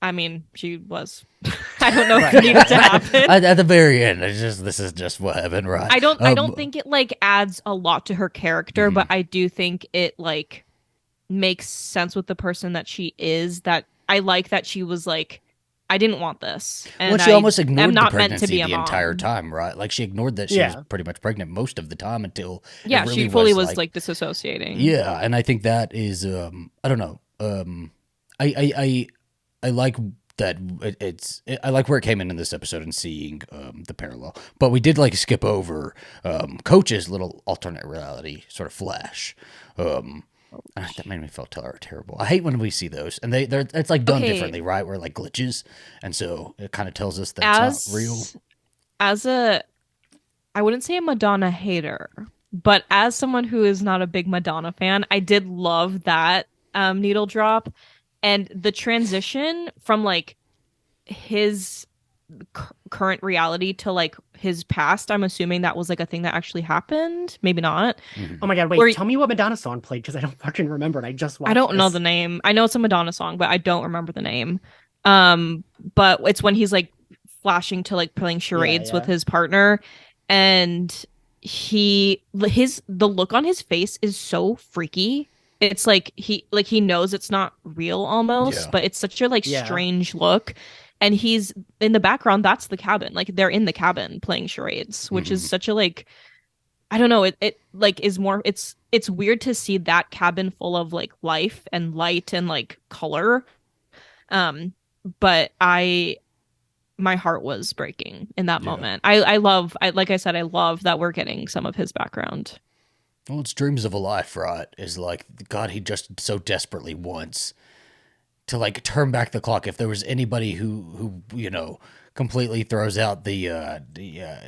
I mean, she was. I don't know if it needed to happen.
At the very end, this is just what happened, right?
I don't think it like adds a lot to her character, but I do think it like makes sense with the person that she is. That I like that she was like, I didn't want this. And
she almost ignored the pregnancy
the
entire time, right? Like, she ignored that she was pretty much pregnant most of the time until really
she fully was like disassociating.
Yeah, and I think that is I don't know. I like that I like where it came in this episode and seeing the parallel, but we did like skip over Coach's little alternate reality sort of flash. That made me feel terrible. I hate when we see those, and it's like done differently, right? Where like glitches, and so it kind of tells us that it's not real.
I wouldn't say a Madonna hater, but as someone who is not a big Madonna fan, I did love that needle drop. And the transition from like his current reality to like his past, I'm assuming that was like a thing that actually happened. Maybe not.
Oh my God, wait, tell me what Madonna song played, because I don't fucking remember. And I just watched
I don't know the name. I know it's a Madonna song, but I don't remember the name. But it's when he's like flashing to like playing charades with his partner, and the look on his face is so freaky. It's like he knows it's not real almost, but it's such a like strange look. And he's in the background. That's the cabin. Like, they're in the cabin playing charades, which is such a like, I don't know. It like is more. It's weird to see that cabin full of like life and light and like color. But I my heart was breaking in that moment. Like I said, I love that we're getting some of his background.
Well, it's dreams of a life, right? Is like, God, he just so desperately wants to like turn back the clock. If there was anybody who completely throws out the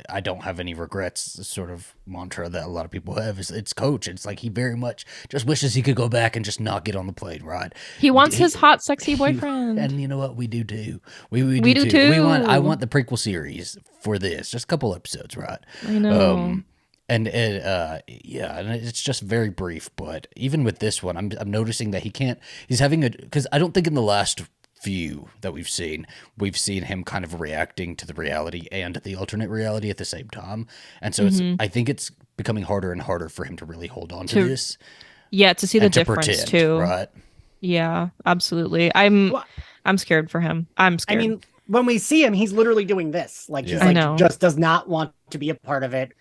I don't have any regrets sort of mantra that a lot of people have, it's Coach. It's like he very much just wishes he could go back and just not get on the plane, right?
He wants his hot, sexy boyfriend.
And you know what? We do too. We do too. I want the prequel series for this. Just a couple episodes, right?
I know.
And it's just very brief. But even with this one, I'm noticing that he's having because I don't think in the last few that we've seen him kind of reacting to the reality and the alternate reality at the same time. And so I think it's becoming harder and harder for him to really hold on to this.
Yeah, to see the difference pretend, too.
Right?
Yeah, absolutely. I'm scared for him. I'm scared.
I mean, when we see him, he's literally doing this. Like he's just does not want to be a part of it.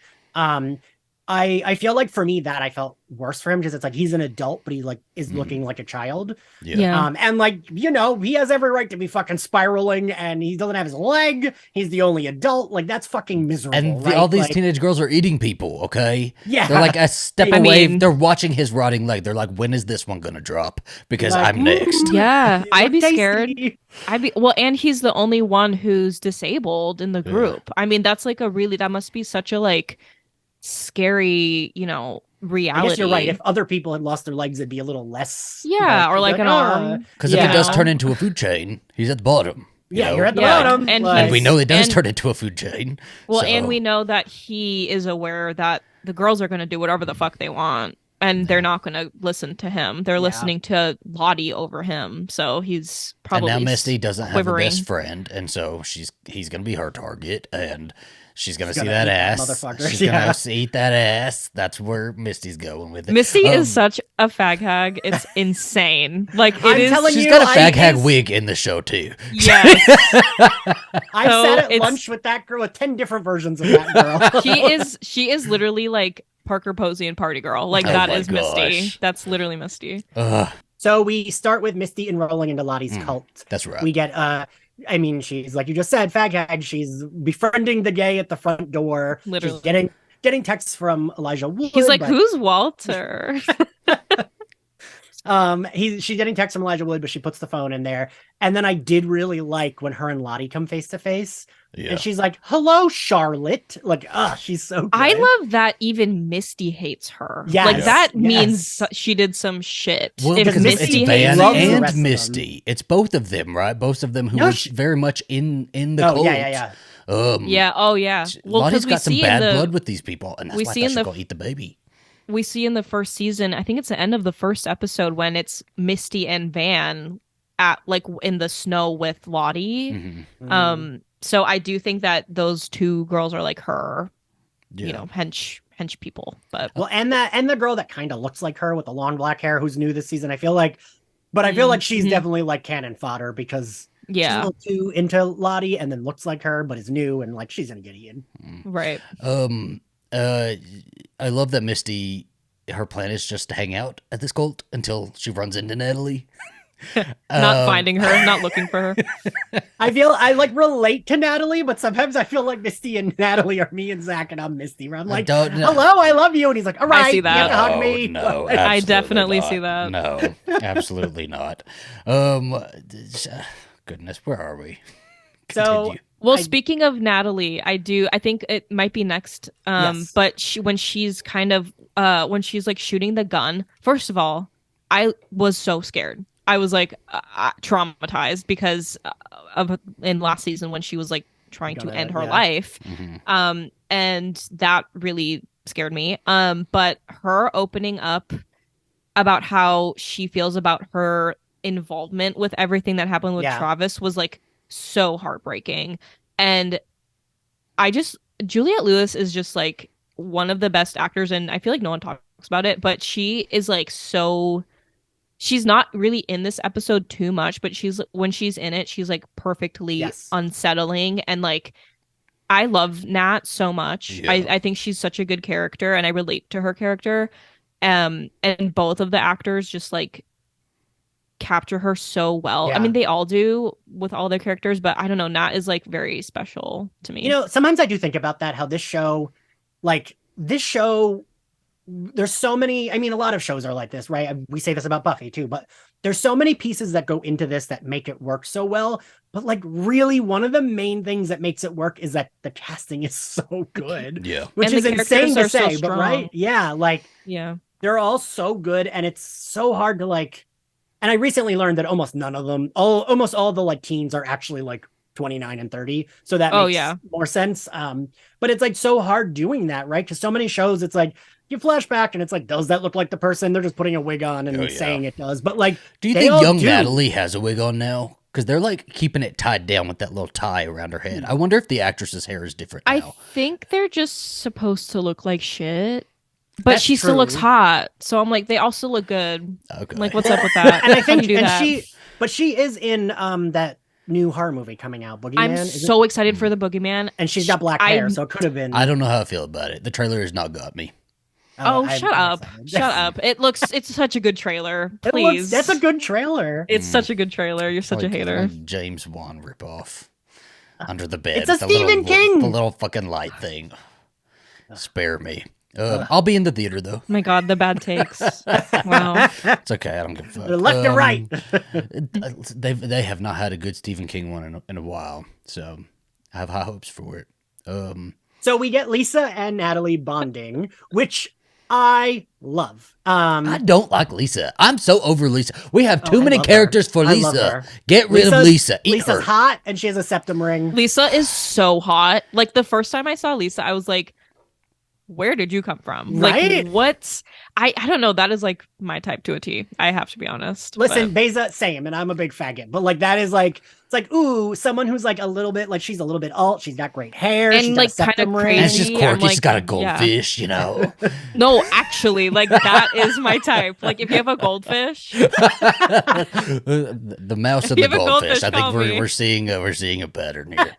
I feel like for me that I felt worse for him because it's like he's an adult, but he like is looking like a child.
Yeah.
And like, he has every right to be fucking spiraling and he doesn't have his leg. He's the only adult. Like that's fucking miserable.
And
right?
all these teenage girls are eating people, okay?
Yeah.
They're like a step away. They're watching his rotting leg. They're like, when is this one going to drop? Because
like,
I'm next.
Yeah. I'd be scared. And he's the only one who's disabled in the group. I mean, that's like that must be such a like scary, reality.
I guess you're right. If other people had lost their legs, it'd be a little less.
Yeah, or like an arm.
Because if it does turn into a food chain, he's at the bottom.
You're at the bottom.
And we know it does turn into a food chain.
Well, and we know that he is aware that the girls are going to do whatever the fuck they want. And they're not going to listen to him. They're listening to Lottie over him. So he's probably
And now Misty doesn't have a best friend. And so he's going to be her target. And she's going to see that ass. She's going to eat that ass. That's where Misty's going with it.
Misty is such a fag hag. It's insane. Like
she's got a fag hag wig in the show too.
Yes.
I sat at lunch with that girl with 10 different versions of that girl.
She is literally like Parker Posey and Party Girl. Like that is Misty. That's literally Misty.
So we start with Misty enrolling into Lottie's cult.
That's right.
We get she's like you just said, fag hag. She's befriending the gay at the front door.
Literally.
She's getting texts from Elijah Wood.
He's like, who's Walter?
She's getting texts from Elijah Wood, but she puts the phone in there. And then I did really like when her and Lottie come face to face. Yeah. And she's like, hello, Charlotte. Like, she's so good.
I love that even Misty hates her.
Yes.
Like, that means she did some shit.
Well,
if
because
Misty
it's Van and Misty. It's both of them, right? Both of them who were very much in the cult.
Yeah.
Well,
Lottie's got some bad blood with these people, and that's why she go eat the baby.
We see in the first season, I think it's the end of the first episode when it's Misty and Van at like in the snow with Lottie. Mm-hmm. So I do think that those two girls are like her, hench people. But
and the girl that kind of looks like her with the long black hair who's new this season. I feel like she's definitely like cannon fodder because she's a little too into Lottie and then looks like her but is new and like she's gonna get eaten.
Right.
I love that Misty. Her plan is just to hang out at this cult until she runs into Natalie.
Not finding her, not looking for her.
I like relate to Natalie, but sometimes I feel like Misty and Natalie are me and Zach, and I'm Misty. Where I'm like, hello, I love you, and he's like, all right,
I see that.
You have to hug me.
No,
I definitely see that.
No, absolutely not. Goodness, where are we?
Continue.
Well, speaking of Natalie, I think it might be next.
Yes.
But when she's when she's like shooting the gun, first of all, I was so scared. I was like traumatized because in last season when she was like trying to end her life. Mm-hmm. And that really scared me. But her opening up about how she feels about her involvement with everything that happened with Travis was like so heartbreaking. And Juliette Lewis is just like one of the best actors, and I feel like no one talks about it, but she is like she's not really in this episode too much, but when she's in it, she's like perfectly unsettling. And like, I love Nat so much. Yeah. I think she's such a good character and I relate to her character. And both of the actors just like capture her so well.
Yeah.
I mean, they all do with all their characters, but I don't know, Nat is like very special to me.
You know, sometimes I do think about that, how this show, there's so many, I mean, a lot of shows are like this, right? We say this about Buffy too, but there's so many pieces that go into this that make it work so well. But like really one of the main things that makes it work is that the casting is so good.
Yeah.
Which
And
is
the
insane to
characters are so
say, but right?
strong.
Yeah, like
Yeah.
they're all so good and it's so hard to like, and I recently learned that almost none of them, almost all the like teens are actually like 29 and 30. So that makes more sense. But it's like so hard doing that, right? Because so many shows, it's like you flash back and it's like, does that look like the person? They're just putting a wig on and saying it does. But like,
do you think young Natalie has a wig on now? Because they're like keeping it tied down with that little tie around her head. I wonder if the actress's hair is different now.
I think they're just supposed to look like shit. But
That's
she still
true.
looks hot. So I'm like, they also look good.
Okay.
Like, what's up with that?
And I think,
do that?
she is in that new horror movie coming out, Boogeyman.
I'm so excited for the Boogeyman.
And she's got black hair, so it could have been.
I don't know how I feel about it. The trailer has not got me.
Oh, shut up. Shut up. It's such a good trailer. Please.
That's a good trailer.
It's such a good trailer. You're such a hater.
James Wan ripoff. Under the bed.
It's a Stephen King.
The little fucking light thing. Spare me. I'll be in the theater though.
Oh my god, the bad takes. Wow.
It's okay. I don't give a fuck.
Left to right.
They have not had a good Stephen King one in a while, so I have high hopes for it.
So we get Lisa and Natalie bonding, which I love.
I don't like Lisa. I'm so over Lisa. We have too many characters for Lisa. Get rid of Lisa.
Lisa's hot and she has a septum ring.
Lisa is so hot. Like the first time I saw Lisa, I was like, where did you come from?
Right?
Like what's I don't know. That is like my type to a T. I have to be honest.
Listen, Beza, same, and I'm a big faggot, but like that is like it's like ooh, someone who's like a little bit like she's a little bit alt. She's got great hair,
and
she's
like
got a septum ring.
And she's quirky.
Like,
she's got a goldfish, you know.
No, actually, like that is my type. Like if you have a goldfish,
the mouse and the goldfish. I think we're seeing a pattern here.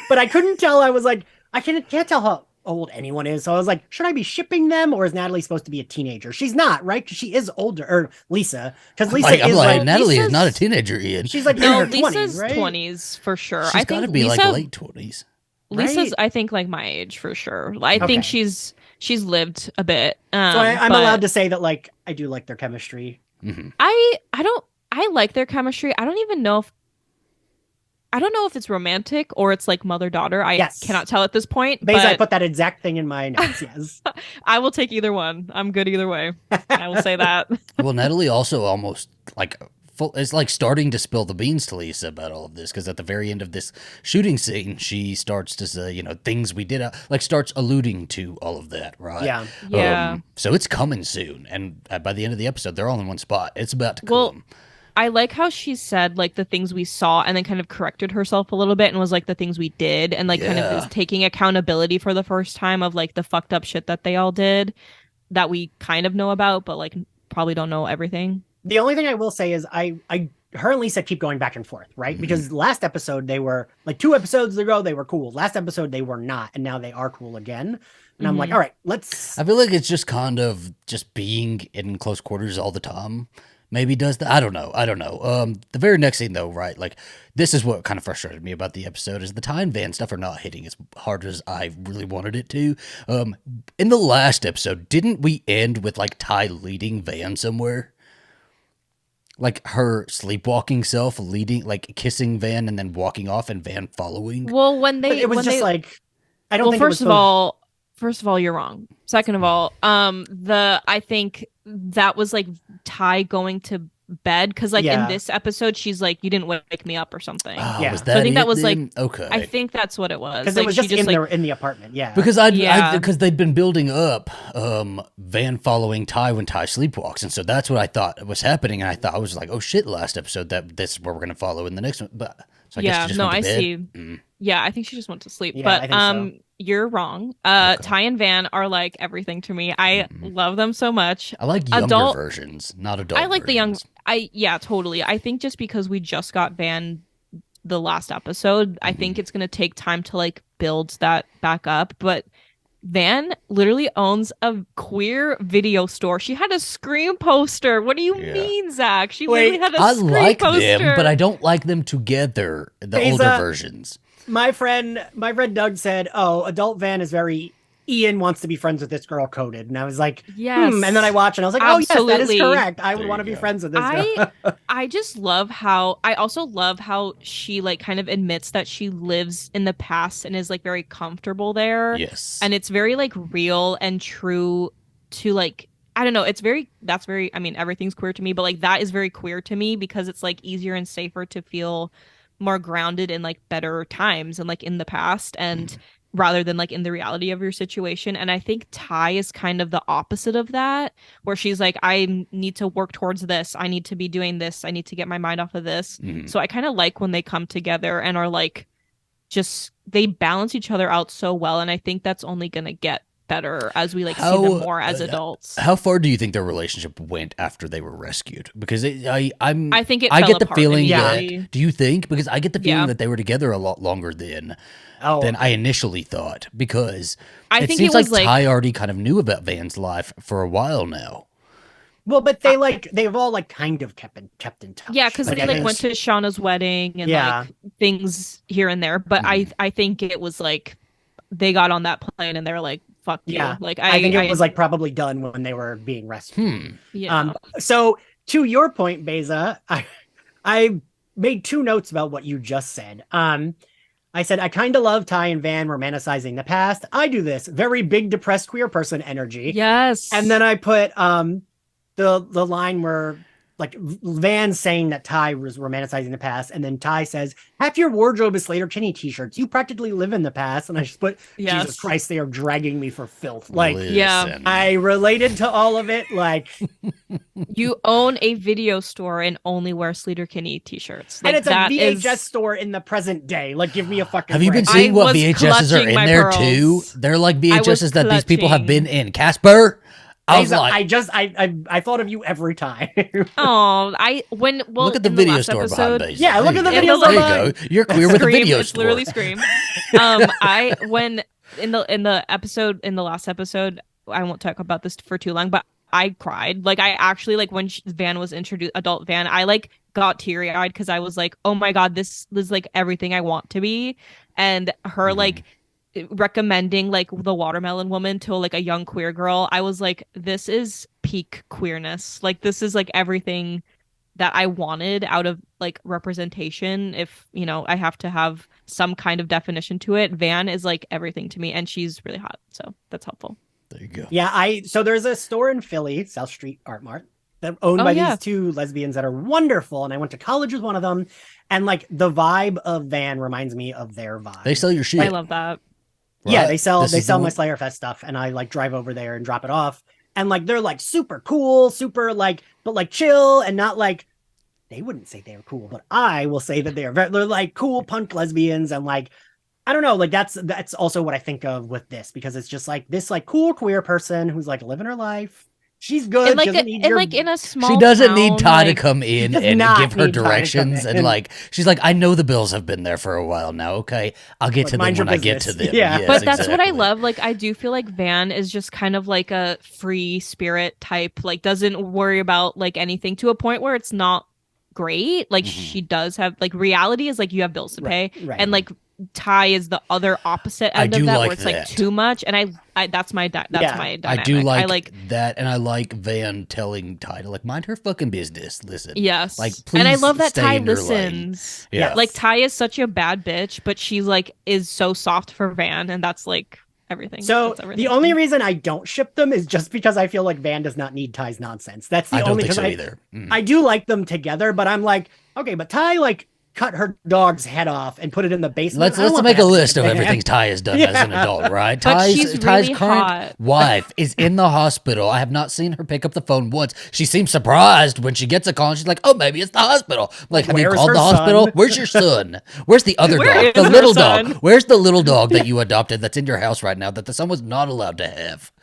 But I couldn't tell. I was like, I can't tell how old anyone is. So I was like, should I be shipping them, or is Natalie supposed to be a teenager? She's not, right? Because she is older, or Lisa. Because Lisa is like
Natalie is not a teenager, Ian.
She's like
no,
in her
Lisa's
20s, right?
20s for sure.
She's got to be
Lisa,
like late 20s.
Lisa's,
right?
I think, like my age for sure. I think she's lived a bit.
So I'm allowed to say that, like, I do like their chemistry.
Mm-hmm.
I like their chemistry. I don't know if it's romantic or it's like mother-daughter. I cannot tell at this point.
But I put that exact thing in my notes, yes.
I will take either one. I'm good either way. I will say that.
Well, Natalie also almost like is like starting to spill the beans to Lisa about all of this, because at the very end of this shooting scene, she starts to say, things we did, like starts alluding to all of that, right?
Yeah.
Yeah.
So it's coming soon. And by the end of the episode, they're all in one spot. It's about to come.
I like how she said like the things we saw and then kind of corrected herself a little bit and was like the things we did and like kind of was taking accountability for the first time of like the fucked up shit that they all did that we kind of know about, but like probably don't know everything.
The only thing I will say is her and Lisa keep going back and forth, right? Mm-hmm. Because last episode they were like 2 episodes ago, they were cool. Last episode they were not. And now they are cool again. And I'm like, all right, let's.
I feel like it's just kind of just being in close quarters all the time. Maybe does that. I don't know. The very next scene though, right? Like this is what kind of frustrated me about the episode is the Ty and Van stuff are not hitting as hard as I really wanted it to. In the last episode, didn't we end with like Ty leading Van somewhere? Like her sleepwalking self leading, like kissing Van and then walking off and Van following.
Well, it was just
like, I don't think
first of all, you're wrong. Second of all, I think that was like Ty going to bed because like in this episode she's like, you didn't wake me up or something.
Was that
so I think that was
then?
like
okay.
I think that's what it was
because
like,
it was just in the apartment.
Because because they'd been building up Van following Ty when Ty sleepwalks, and so that's what I thought was happening, and I was like, oh shit, last episode that this is where we're gonna follow in the next one, but so I guess she just went to bed.
See. Yeah, I think she just went to sleep.
Yeah,
but
I think so.
You're wrong. Ty and Van are like everything to me. I love them so much.
I like younger versions, not adult.
I like
versions.
the young. Totally. I think just because we just got Van the last episode, I think it's gonna take time to like build that back up. But Van literally owns a queer video store. She had a Scream poster. What do you mean, Zach? She literally had a Scream poster.
I like them, but I don't like them together. The older versions.
My friend Doug said, "Oh, adult Van is very Ian wants to be friends with this girl coded," and I was like,
yes.
And then I watched and I was like,
absolutely.
"Oh yes, that is correct. I would want to be friends with this girl."
I just love how I also love how she like kind of admits that she lives in the past and is like very comfortable there.
Yes,
and it's very like real and true to like. I don't know. That's very, I mean, everything's queer to me, but like that is very queer to me because it's like easier and safer to feel more grounded in like better times and like in the past and rather than like in the reality of your situation. And I think Tai is kind of the opposite of that, where she's like, I need to work towards this. I need to be doing this. I need to get my mind off of this. So I kind of like when they come together and are like, just, they balance each other out so well. And I think that's only going to get better as we like see them more as adults.
How far do you think their relationship went after they were rescued? Because I
think
I get the feeling
that.
Do you think? Because I get the feeling that they were together a lot longer than I initially thought. Because it seems like Tai already kind of knew about Van's life for a while now.
Well, but they've all like kind of kept in touch.
Yeah, because they like went to Shauna's wedding and like things here and there. But I think it was like they got on that plane and they were like, fuck you. Like
I think it was like probably done when they were being rescued.
Yeah.
So to your point, Beza, I made 2 notes about what you just said. I said I kind of love Tai and Van romanticizing the past. I do this very big depressed queer person energy.
Yes.
And then I put the line where like Van saying that Tai was romanticizing the past, and then Tai says, half your wardrobe is Slater Kinney t-shirts. You practically live in the past. And I just put, Jesus Christ, they are dragging me for filth. Like, I related to all of it. Like,
you own a video store and only wear Slater Kinney t-shirts.
Like, and it's a VHS store in the present day. Like, give me a fucking
Have you been seeing what VHSs are in there too? They're like VHSs that these people have been in. Casper? I
thought of you every time.
Look at the video store behind me.
Yeah, look at the video store.
There you go. You're queer with the video
it's
store.
Literally Scream. When in the last episode, I won't talk about this for too long, but I cried. Like I actually like when Van was introduced, adult Van, I like got teary eyed because I was like, oh my god, this is like everything I want to be, and her like recommending like the watermelon woman to like a young queer girl, I was like, this is peak queerness. Like this is like everything that I wanted out of like representation. If you know, I have to have some kind of definition to it. Van is like everything to me, and she's really hot, so that's helpful.
There you go.
Yeah, so there's a store in Philly, South Street Art Mart, that owned by these 2 lesbians that are wonderful, and I went to college with one of them, and like the vibe of Van reminds me of their vibe.
They sell your shit.
I love that.
Right. Yeah, they sell my Slayer Fest stuff, and I like drive over there and drop it off, and like they're like super cool, super like, but like chill, and not like, they wouldn't say they're cool, but I will say that they're like cool punk lesbians, and like I don't know, like that's also what I think of with this, because it's just like this like cool queer person who's like living her life. She's good.
And like, in a small
she doesn't
town,
need Tai
like,
to come in and give her directions. And like, she's like, I know the Bills have been there for a while now. Okay, I'll get to them when I get to them.
Yeah.
Yes,
but that's what I love. Like, I do feel like Van is just kind of like a free spirit type, like doesn't worry about like anything, to a point where it's not great. Like she does have like, reality is like you have bills to pay.
Right.
And like Tai is the other opposite end of that, where it's like too much, and I that's my dynamic.
I do like that, and I like Van telling Tai to like mind her fucking business. Listen,
yes,
like please,
and I love that
stay
Tai
in your
listens.
lane. Yeah,
like Tai is such a bad bitch, but she's like is so soft for Van, and that's like everything.
So the only reason I don't ship them is just because I feel like Van does not need Tai's nonsense. That's the only.
I don't think so either.
I do like them together, but I'm like, okay, but Tai like cut her dog's head off and put it in the basement.
Let's make a list of everything Tai has done as an adult, right? Tai's current
hot.
wife is in the hospital. I have not seen her pick up the phone once. She seems surprised when she gets a call, and she's like, oh, maybe it's the hospital. Like, have you called the hospital? Where's your son? Where's the other dog? The little dog. Where's the little dog that you adopted that's in your house right now that the son was not allowed to have?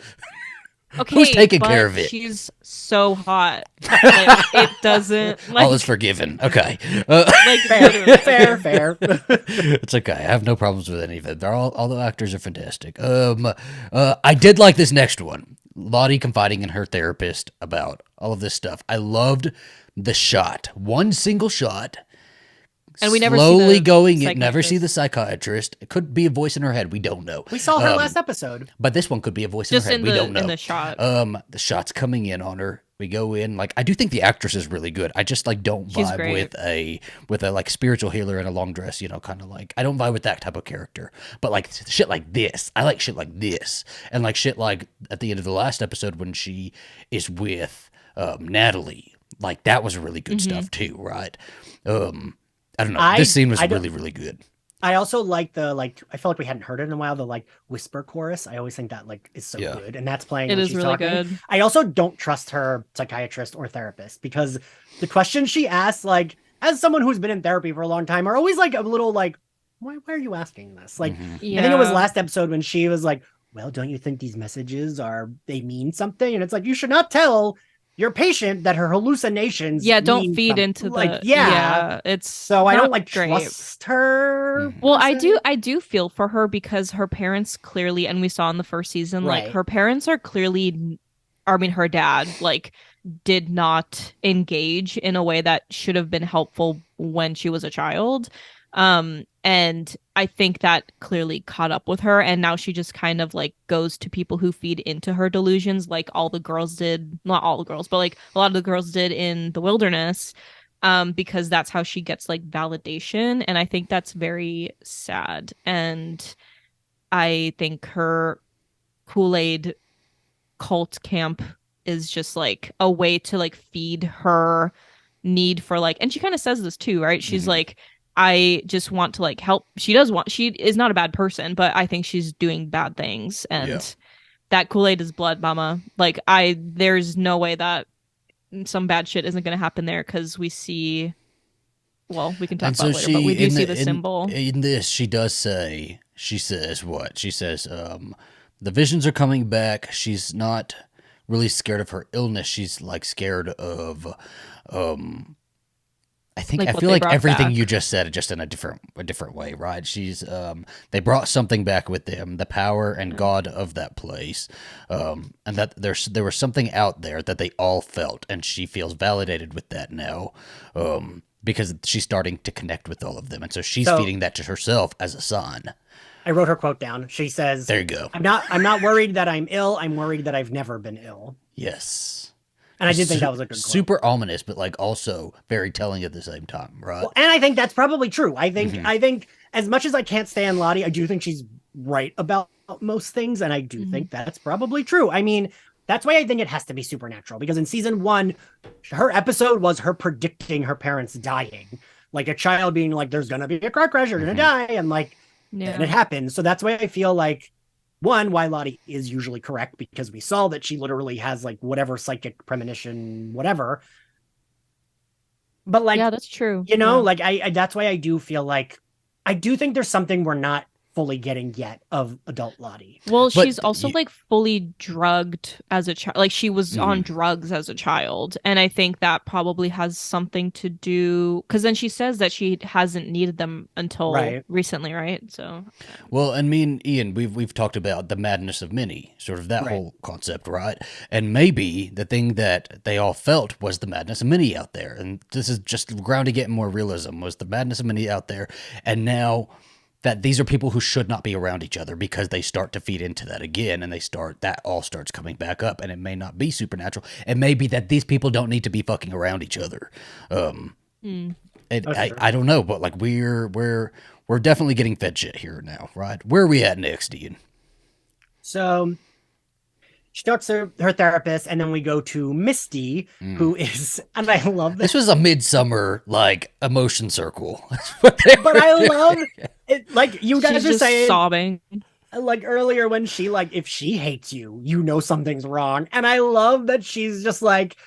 Okay,
Who's taking care of it?
She's so hot. Like, it doesn't. Like,
All is forgiven. Okay.
like
Fair.
It's okay. I have no problems with any of it. All the actors are fantastic. I did like this next one. Lottie confiding in her therapist about all of this stuff. I loved the shot. One single shot.
And we never
slowly
see the
going in, never
psychiatrist.
see the psychiatrist. It could be a voice in her head. We don't know.
We saw her last episode.
But this one could be a voice
Just
in her head.
in
We
the
don't know.
in the shot.
The shot's coming in on her. We go in. Like, I do think the actress is really good. I just like don't
She's
vibe
great.
with a like spiritual healer in a long dress, you know, kind of like I don't vibe with that type of character. But like shit like this. I like shit like this. And like shit like at the end of the last episode when she is with Natalie. Like that was really good stuff too, right? I don't know. This scene was really, really good.
I also like the I feel like we hadn't heard it in a while. The like whisper chorus. I always think that like is so good, and that's playing.
It
when
is
she's
really
talking.
good.
I also don't trust her psychiatrist or therapist because the questions she asks, like as someone who's been in therapy for a long time, are always like a little like, why are you asking this? Like I think it was last episode when she was like, well, don't you think these messages they mean something? And it's like you should not tell your patient that her hallucinations
don't feed
something.
into
like
the it's
so I don't like
great.
trust her.
Well, I do feel for her because her parents clearly, and we saw in the first season, like her parents are clearly, I mean her dad like did not engage in a way that should have been helpful when she was a child. And I think that clearly caught up with her, and now she just kind of like goes to people who feed into her delusions, like all the girls did, not all the girls, but like a lot of the girls did in the wilderness, because that's how she gets like validation. And I think that's very sad. And I think her Kool-Aid cult camp is just like a way to like feed her need for like, and she kind of says this too, right? She's like, I just want to like help. She is not a bad person, but I think she's doing bad things. And that Kool-Aid is blood, mama. Like there's no way that some bad shit isn't going to happen there. Cause we see, well, we can talk about it later, but we do see the symbol.
In this, she says what? She says, the visions are coming back. She's not really scared of her illness. She's like scared of, I feel like everything you just said, just in a different way, right? She's they brought something back with them, the power and God of that place, and that there was something out there that they all felt, and she feels validated with that now, because she's starting to connect with all of them, and so she's feeding that to herself as a son.
I wrote her quote down. She says,
"There you go.
I'm not worried that I'm ill. I'm worried that I've never been ill."
Yes.
And I did think that was a good quote.
Super ominous, but like also very telling at the same time, right?
Well, and I think that's probably true. I think as much as I can't stand Lottie, I do think she's right about most things, and I do think that's probably true. I mean, that's why I think it has to be supernatural, because in season 1, her episode was her predicting her parents dying, like a child being like, "There's gonna be a car crash, you're gonna die," and like, and it happened. So that's why I feel like. One, why Lottie is usually correct, because we saw that she literally has like whatever psychic premonition, whatever. But like,
yeah, that's true.
You know, like I that's why I do feel like I do think there's something we're not fully getting yet of adult Lottie.
Well, she's also like fully drugged as a child. Like she was on drugs as a child. And I think that probably has something to do, because then she says that she hasn't needed them until recently, right? So
well, and me and Ian, we've talked about the madness of many, sort of that whole concept, right? And maybe the thing that they all felt was the madness of many out there. And this is just grounding it in more realism, was the madness of many out there. And now that these are people who should not be around each other, because they start to feed into that again, and that all starts coming back up, and it may not be supernatural. It may be that these people don't need to be fucking around each other. I don't know, but like we're definitely getting fed shit here now, right? Where are we at next, Ian?
So she talks to her therapist, and then we go to Misty, who is, and I love this.
This was a midsummer like emotion circle,
but I love it. Like you guys are saying,
sobbing.
Like earlier when she like, if she hates you, you know something's wrong, and I love that she's just like,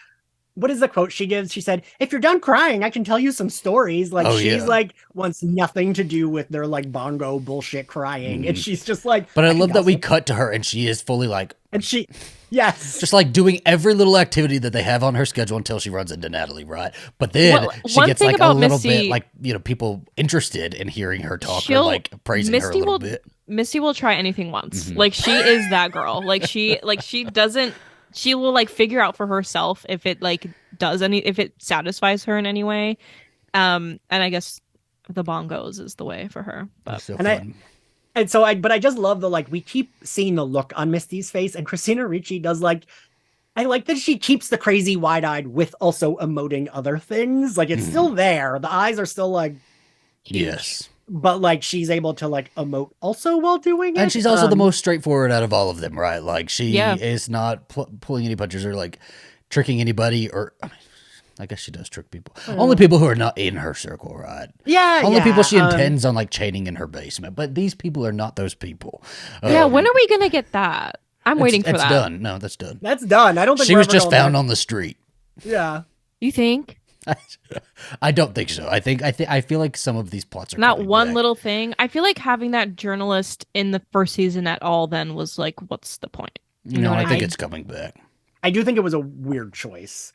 what is the quote she gives? She said, "If you're done crying, I can tell you some stories." Like she's like wants nothing to do with their like bongo bullshit crying, and she's just like.
But I love that we cut to her, and she is fully like
And yes.
Just like doing every little activity that they have on her schedule until she runs into Natalie, right? But then she gets like a little bit, like, people interested in hearing her talk or like praising her a little bit.
Misty will try anything once. Like, she is that girl. Like, she will like figure out for herself if it like if it satisfies her in any way. And I guess the bongos is the way for her. But
so fun.
But I just love we keep seeing the look on Misty's face, and Christina Ricci does I like that she keeps the crazy wide-eyed with also emoting other things. Like, it's still there. The eyes are still huge.
Yes.
But she's able to emote also while doing it.
And she's also the most straightforward out of all of them, right? Like, she is not pulling any punches or like tricking anybody, or I guess she does trick people. Only people who are not in her circle, right?
Yeah.
Only people she intends on chaining in her basement. But these people are not those people.
Yeah. When are we gonna get that? I'm waiting for that.
That's done. No, that's done.
That's done. I don't think
she was just found on the street.
Yeah.
You think?
I don't think so. I feel like some of these plots are
not one
back.
little thing. I feel like having that journalist in the first season at all then was like, what's the point?
You know, I think it's coming back.
I do think it was a weird choice.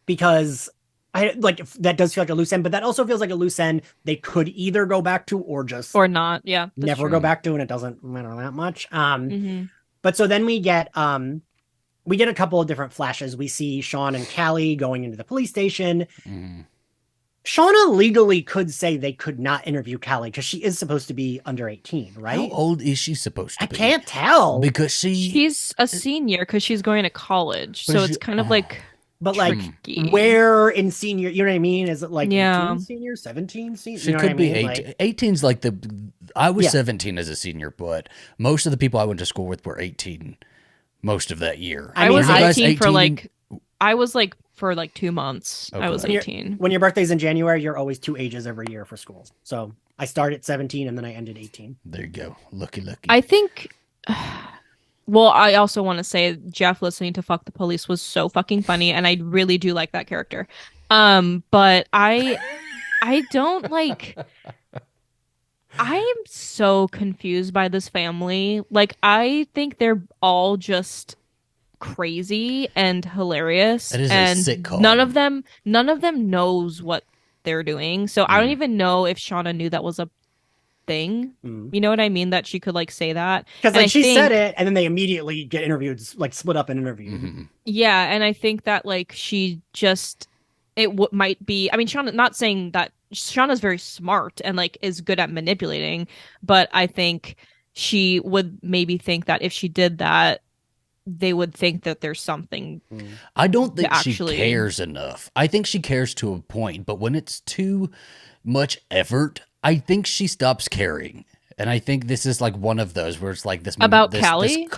Because that does feel like a loose end, but that also feels like a loose end they could either go back to or
not. Yeah.
Never go back to, and it doesn't matter that much. But so then we get a couple of different flashes. We see Sean and Callie going into the police station. Shauna legally could say they could not interview Callie because she is supposed to be under 18, right?
How old is she supposed to be?
I can't tell.
Because she's
a senior because she's going to college. So it's kind of like...
But where in senior, you know what I mean? Is it 18 senior, 17 senior?
She could be 18. 18's I was 17 as a senior, but most of the people I went to school with were 18 most of that year.
I was 18 for 2 months. Okay. I was 18.
When your birthday's in January, you're always 2 ages every year for school. So I started at 17 and then I ended 18.
There you go. Lucky.
I think... Well, I also want to say Jeff listening to Fuck the Police was so fucking funny, and I really do like that character. But I don't like... I am so confused by this family. I think they're all just crazy and hilarious.
It is
and
a sitcom.
None of them knows what they're doing. So I don't even know if Shauna knew that was a thing. You know what I mean? That she could say that.
Because she said it, and then they immediately get interviewed, split up and interviewed.
Yeah, and I think that she just... might be... I mean, Shauna, not saying that Shauna's very smart and is good at manipulating, but I think she would maybe think that if she did that, they would think that there's something.
I don't think she cares enough. I think she cares to a point, but when it's too much effort, I think she stops caring. And I think this is one of those where it's this
about Callie.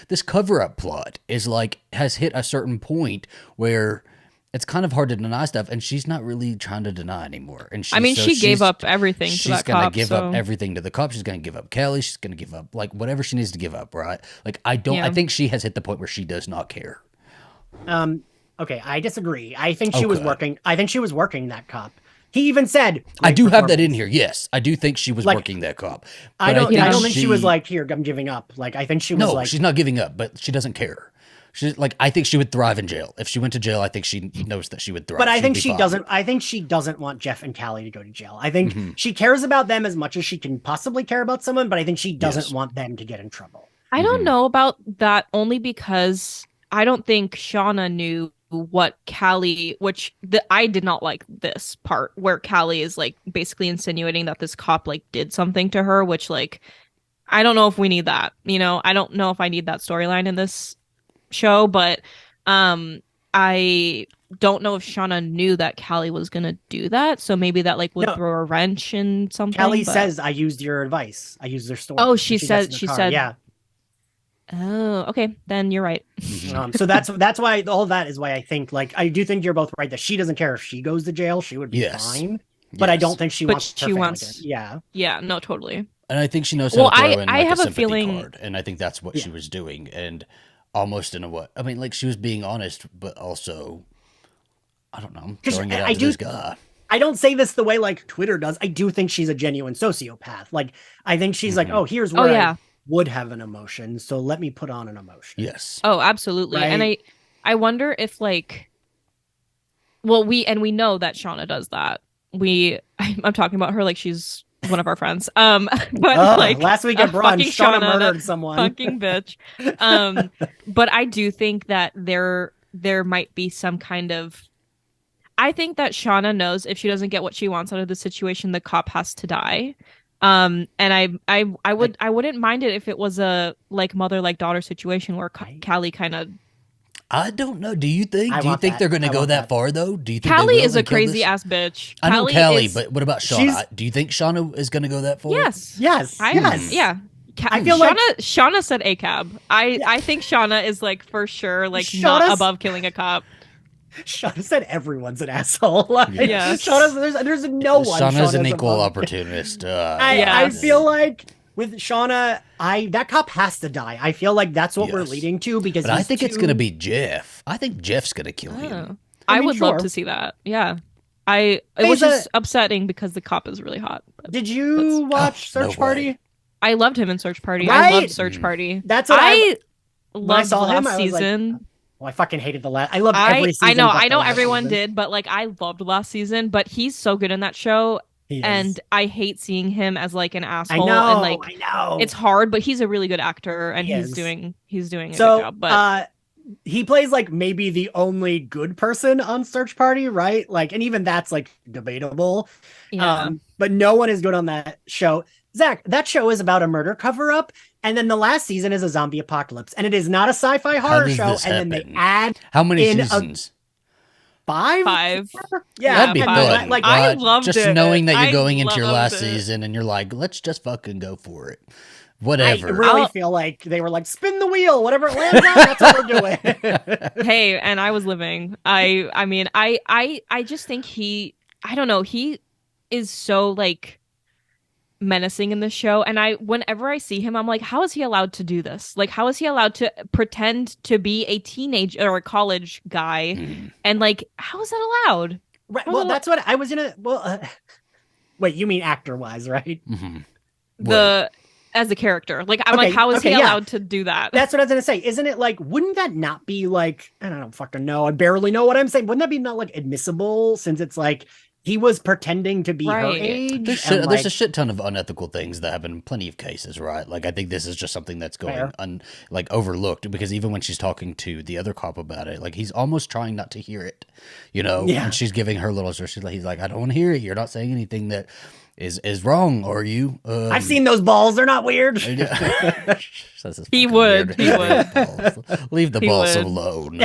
This cover-up plot is has hit a certain point where it's kind of hard to deny stuff, and she's not really trying to deny anymore. And
she gave up everything to that cop.
She's gonna give up everything to the cop. She's gonna give up Callie. She's gonna give up whatever she needs to give up, right? I think she has hit the point where she does not care.
Okay, I disagree. I think she was working. I think she was working that cop. He even said,
I do have that in here. Yes, I do think she was working that cop.
I don't think she was here, I'm giving up. I think she was
no, she's not giving up, but she doesn't care. She's I think she would thrive in jail. If she went to jail, I think she knows that she would thrive.
But I think she doesn't. I think she doesn't want Jeff and Callie to go to jail. I think she cares about them as much as she can possibly care about someone, but I think she doesn't want them to get in trouble.
I don't know about that, only because I don't think Shauna knew what Callie, I did not like this part where Callie is basically insinuating that this cop did something to her, which I don't know if we need that. I don't know if I need that storyline in this show, but I don't know if Shauna knew that Callie was gonna do that, so maybe that would throw a wrench in something.
Callie says, I used your advice. I used their story.
Oh, she said
yeah.
Oh, okay, then you're right.
So that's why all that is why I think I do think you're both right that she doesn't care if she goes to jail. She would be fine, but I don't think she wants. Yeah,
no, totally.
And I think she knows how to throw in
I have
a
feeling
card, and I think that's what she was doing, and almost in a way. I mean, she was being honest, but also, I don't know, throwing it out to this guy.
I don't say this the way Twitter does. I do think she's a genuine sociopath. I think she's oh, here's where would have an emotion, so let me put on an emotion.
Yes.
Oh, absolutely.
Right?
And I wonder if like, well, we know that Shauna does that. I'm talking about her like she's one of our friends. But like
last week at brunch,
fucking
Shauna
Shauna,
murdered
that
someone.
fucking bitch. But I do think that there might be some kind of. I think that Shauna knows if she doesn't get what she wants out of the situation, the cop has to die. And I wouldn't mind it if it was a like mother like daughter situation where Callie kind of.
I don't know. Do you think
that.
they're going to go that far though? Do you think they
Callie
will
is a
and kill
crazy
this?
ass bitch?
I know Callie,
is...
but what about Shauna? Do you think Shauna is going to go that far?
Yes.
Yes.
Yeah.
I feel
Shauna said ACAB. I think Shauna is like for sure like not above killing a cop.
Shauna said everyone's an asshole. Like,
yes.
There's no one.
Shauna's an equal opportunist.
I feel like with Shauna, that cop has to die. I feel like that's what we're leading to because.
But I think it's going to be Jeff. I think Jeff's going to kill him.
I would love to see that. Yeah. It was just upsetting because the cop is really hot.
Did you watch Search Party?
I loved him in Search Party.
Right?
I loved Search Party.
That's what I
loved
saw him.
last season.
I fucking hated the last. I loved every season.
I know everyone did, but like I loved last season. But he's so good in that show, and I hate seeing him as like an asshole. I know it's hard, but he's a really good actor, and he's doing a good job. But
he plays like maybe the only good person on Search Party, right? Like, and even that's like debatable.
Yeah.
But no one is good on that show. Zach, that show is about a murder cover-up, and then the last season is a zombie apocalypse, and it is not a sci-fi horror show. And then they add
how many seasons?
5?
Yeah, that'd be fun.
Like I loved
just
it.
knowing that you're going into your last season, and you're like, let's just fucking go for it. Whatever.
I really feel like they were like, spin the wheel, whatever it lands on, that's what we're doing.
Hey, and I was living. I mean, I just think I don't know, he is so like menacing in the show, and whenever I see him, I'm like, how is he allowed to do this? Like, how is he allowed to pretend to be a teenage or a college guy? And like, how is that allowed?
Right. Well, that's what I was in a. Well, wait, you mean actor wise, right?
As a character, like I'm like, how is he allowed to do that?
That's what I was gonna say. Isn't it like, wouldn't that not be like, I don't fucking know. I barely know what I'm saying. Wouldn't that be not like admissible since it's like he was pretending to be her age?
There's a shit ton of unethical things that happen in plenty of cases, right? Like I think this is just something that's going overlooked because even when she's talking to the other cop about it, like he's almost trying not to hear it, you know? Yeah. And she's giving her little, he's like, I don't want to hear it. You're not saying anything that is wrong, are you?
I've seen those balls. They're not weird.
He would.
Leave the balls alone.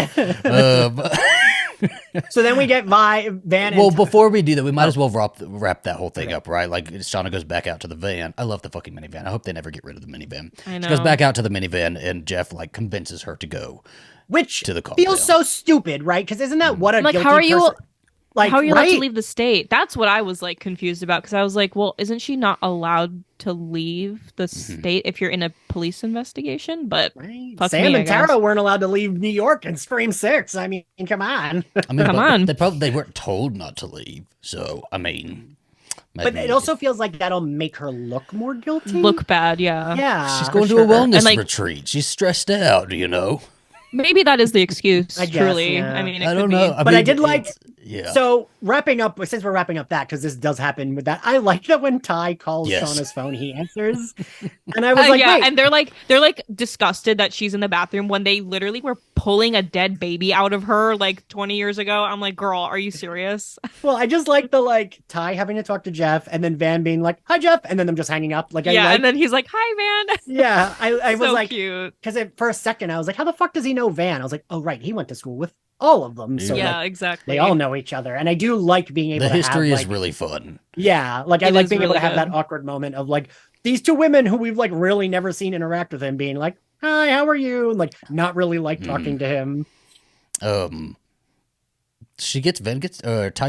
So then we get Van.
Well, before we do that, we might as well wrap that whole thing up, right? Like Shauna goes back out to the van. I love the fucking minivan. I hope they never get rid of the minivan.
I know.
She goes back out to the minivan, and Jeff like convinces her to go, to the
feels so stupid, right? Because isn't that what a
like?
Guilty
How are you?
person... Like,
how are you allowed to leave the state? That's what I was like confused about because I was like, well, isn't she not allowed to leave the state if you're in a police investigation? But
Sam and Tara weren't allowed to leave New York in Scream 6. I mean, come on.
Come on. They weren't told not to leave. So, I mean.
But it also feels like that'll make her look more guilty.
Look bad, yeah.
Yeah.
She's going to a wellness retreat. She's stressed out, you know?
Maybe that is the excuse,
I guess,
truly.
Yeah.
I mean,
I don't know.
But I did like...
Yeah.
So wrapping up, since we're wrapping up that, because this does happen with that, I like that when Ty calls Shauna's phone, he answers, and I was like,
yeah,
wait.
And they're like disgusted that she's in the bathroom when they literally were pulling a dead baby out of her like 20 years ago. I'm like, girl, are you serious?
Well, I just like the Ty having to talk to Jeff, and then Van being like, hi Jeff, and then them just hanging up.
And then he's like, hi Van.
Yeah, I was
so
like,
cute.
Because for a second I was like, how the fuck does he know Van? I was like, oh right, he went to school with all of them, so
exactly.
They all know each other, and I do like being able.
The history is really fun.
Yeah, like I like being able to have that awkward moment of like these two women who we've like really never seen interact with him, being like, "Hi, how are you?" and like not really like talking to him.
Ty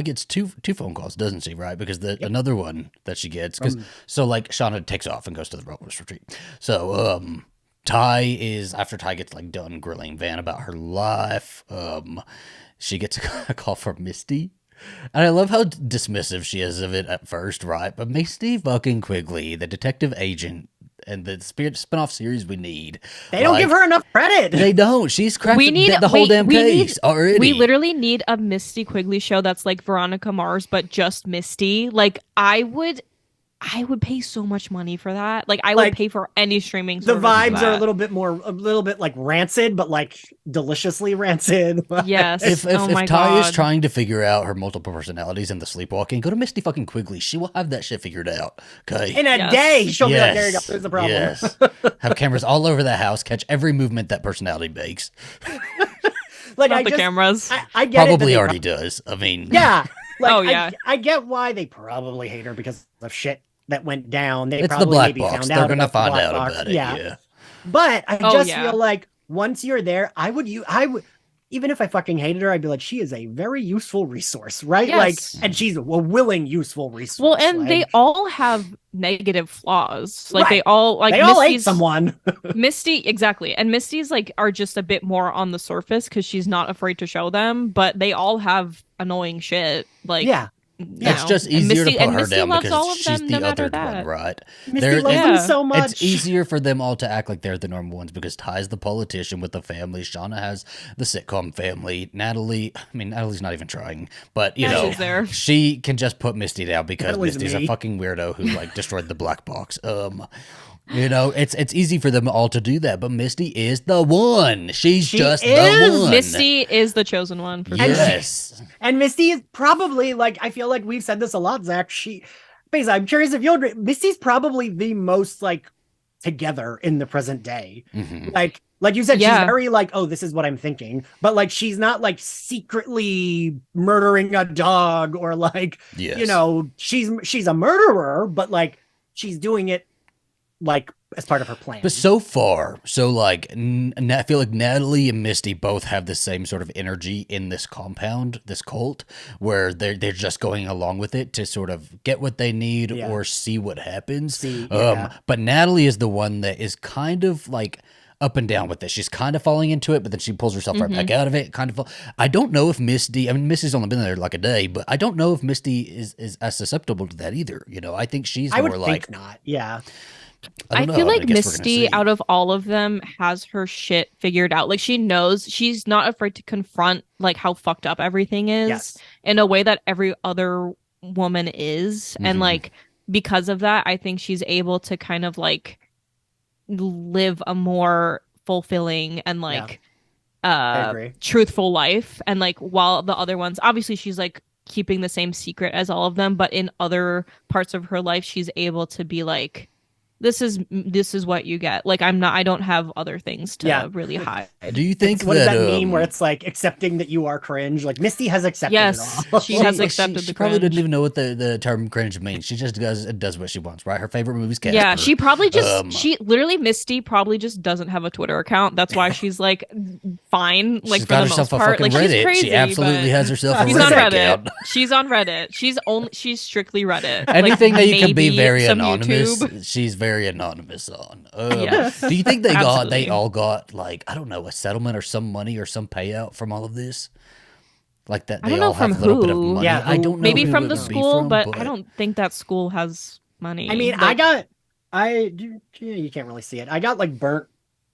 gets two phone calls, doesn't she? Right, because another one that she gets like Shauna takes off and goes to the wellness retreat. So Ty after Ty gets like done grilling Van about her life, she gets a call from Misty. And I love how dismissive she is of it at first, right? But Misty fucking Quigley, the detective agent and the spin-off series we need.
They don't give her enough credit.
They don't. She's cracked the whole damn case already.
We literally need a Misty Quigley show that's like Veronica Mars, but just Misty. Like, I would pay so much money for that. Like, I would pay for any streaming service.
The vibes are a little bit like rancid, but like deliciously rancid.
Yes.
If Ty is trying to figure out her multiple personalities and the sleepwalking, go to Misty fucking Quigley. She will have that shit figured out. Okay.
In a day, she'll be like, there you go. There's the problem.
Yes. Have cameras all over the house, catch every movement that personality makes.
Like,
Not the cameras.
I get
probably already does. I mean,
yeah. Like,
oh yeah.
I get why they probably hate her because of shit that went down. They
it's
probably
the black
maybe
box.
found
They're
out
gonna
about
find out about it. Yeah.
But I just feel like once you're there, I would even if I fucking hated her, I'd be like, she is a very useful resource, right?
Yes.
Like, and she's a willing, useful resource.
Well, and
like,
they all have negative flaws. Like,
Right.
they all
hate someone.
Misty, exactly. And Misty's like are just a bit more on the surface because she's not afraid to show them, but they all have annoying shit. Like,
it's just easier to put her down because she's the other one, right?
Misty loves them so much.
It's easier for them all to act like they're the normal ones because Ty's the politician with the family. Shauna has the sitcom family. Natalie's not even trying, but you know, she can just put Misty down because Misty's a fucking weirdo who like destroyed the black box. You know, it's easy for them all to do that, but Misty is the one. She's just the one.
Misty is the chosen one. For
yes.
And Misty is probably, like, I feel like we've said this a lot, Zach. I'm curious if you'll agree. Misty's probably the most, like, together in the present day. Mm-hmm. Like you said, she's very, like, oh, this is what I'm thinking. But, like, she's not, like, secretly murdering a dog or, like, you know, she's a murderer, but, like, she's doing it like as part of her plan.
But so far, like, I feel like Natalie and Misty both have the same sort of energy in this compound, this cult, where they're just going along with it to sort of get what they need or see what happens. But Natalie is the one that is kind of like up and down with this. She's kind of falling into it, but then she pulls herself right back out of it. I don't know if Misty, I mean, Misty's only been there like a day, but I don't know if Misty is as susceptible to that either. You know, I think she's more like,
not. Yeah.
I feel like Misty, out of all of them, has her shit figured out. Like, she knows, she's not afraid to confront like how fucked up everything is in a way that every other woman is. And like, because of that, I think she's able to kind of like live a more fulfilling and like truthful life. And like, while the other ones, obviously she's like keeping the same secret as all of them, but in other parts of her life, she's able to be like, this is what you get. Like, I don't have other things to really hide.
Do you think
what does that mean where it's like accepting that you are cringe? Like, Misty has accepted it all.
She has accepted the
She
cringe.
probably didn't even know what the term cringe means. She just does what she wants, right? Her favorite movie is Casper.
Yeah, she probably just, Misty probably just doesn't have a Twitter account. That's why she's like fine. Like,
she's got herself a fucking Reddit. She's crazy, she absolutely has herself a Reddit account.
She's on Reddit. She's strictly Reddit.
Anything that you can be very anonymous, she's very anonymous on. Do you think they all got like, I don't know, a settlement or some money or some payout from all of this? Like that they all have a little bit of money.
Yeah,
I don't know.
Maybe from the school, but I don't think that school has money.
I mean, you can't really see it. I got like burnt.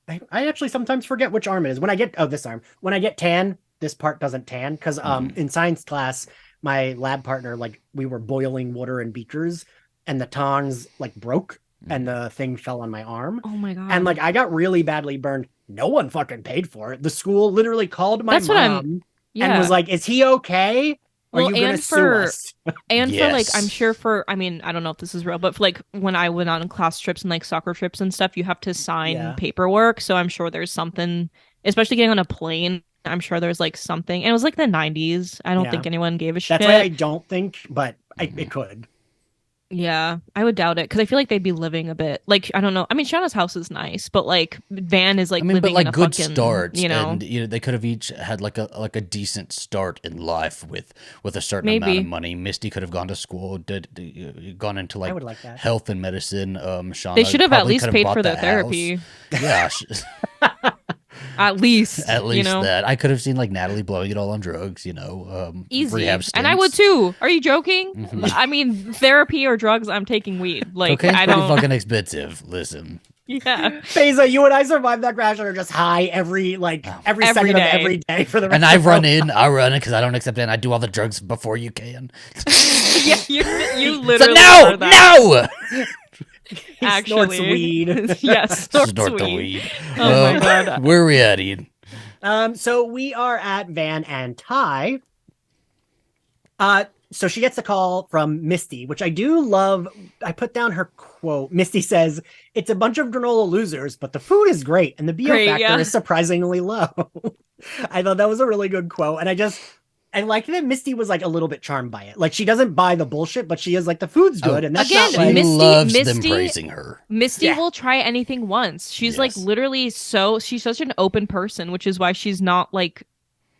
I actually sometimes forget which arm it is. When I get this arm. When I get tan, this part doesn't tan because in science class, my lab partner, like, we were boiling water in beakers and the tongs like broke. And the thing fell on my arm.
Oh my god!
And like, I got really badly burned. No one fucking paid for it. The school literally called my mom and was like, "Is he okay? Are you gonna sue us?"
And for like, I'm sure I mean, I don't know if this is real, but for like when I went on class trips and like soccer trips and stuff, you have to sign paperwork. So I'm sure there's something, especially getting on a plane. I'm sure there's like something. And it was like the 90s. I don't think anyone gave a shit.
That's why I don't think, but it could.
Yeah, I would doubt it because I feel like they'd be living a bit like, I don't know. I mean, Shauna's house is nice, but like Van is like, living in a
good
fucking,
starts,
you know,
and they could have each had like a decent start in life with a certain amount of money. Misty could have gone to school, gone into like,
I would like that.
Health and medicine. Shauna,
they should have at least paid for their therapy.
Yeah.
At least,
you know? That. I could have seen like Natalie blowing it all on drugs, you know,
easy.
Rehab stints.
And I would too. Are you joking? I mean, therapy or drugs, I'm taking weed. Like,
cocaine's pretty fucking expensive. Listen.
Yeah.
Taissa, you and I survived that crash and are just high every second
day.
of every day for the rest
And
of
I
our
run
lives.
in because I don't accept it. And I do all the drugs before you can.
Yeah, you
So
literally
no,
are that.
no.
He snorts weed.
Yes, snorts
Snort the
weed.
weed.
Oh my god.
Where are we at, Ian?
So we are at Van and Ty. So she gets a call from Misty, which I do love. I put down her quote. Misty says, "It's a bunch of granola losers, but the food is great and the BO factor is surprisingly low." I thought that was a really good quote. And I like that Misty was like a little bit charmed by it. Like she doesn't buy the bullshit, but she is like, the food's good. And that's
Again,
not like,
She loves them
Misty-
praising her.
Misty will try anything once. She's like literally she's such an open person, which is why she's not like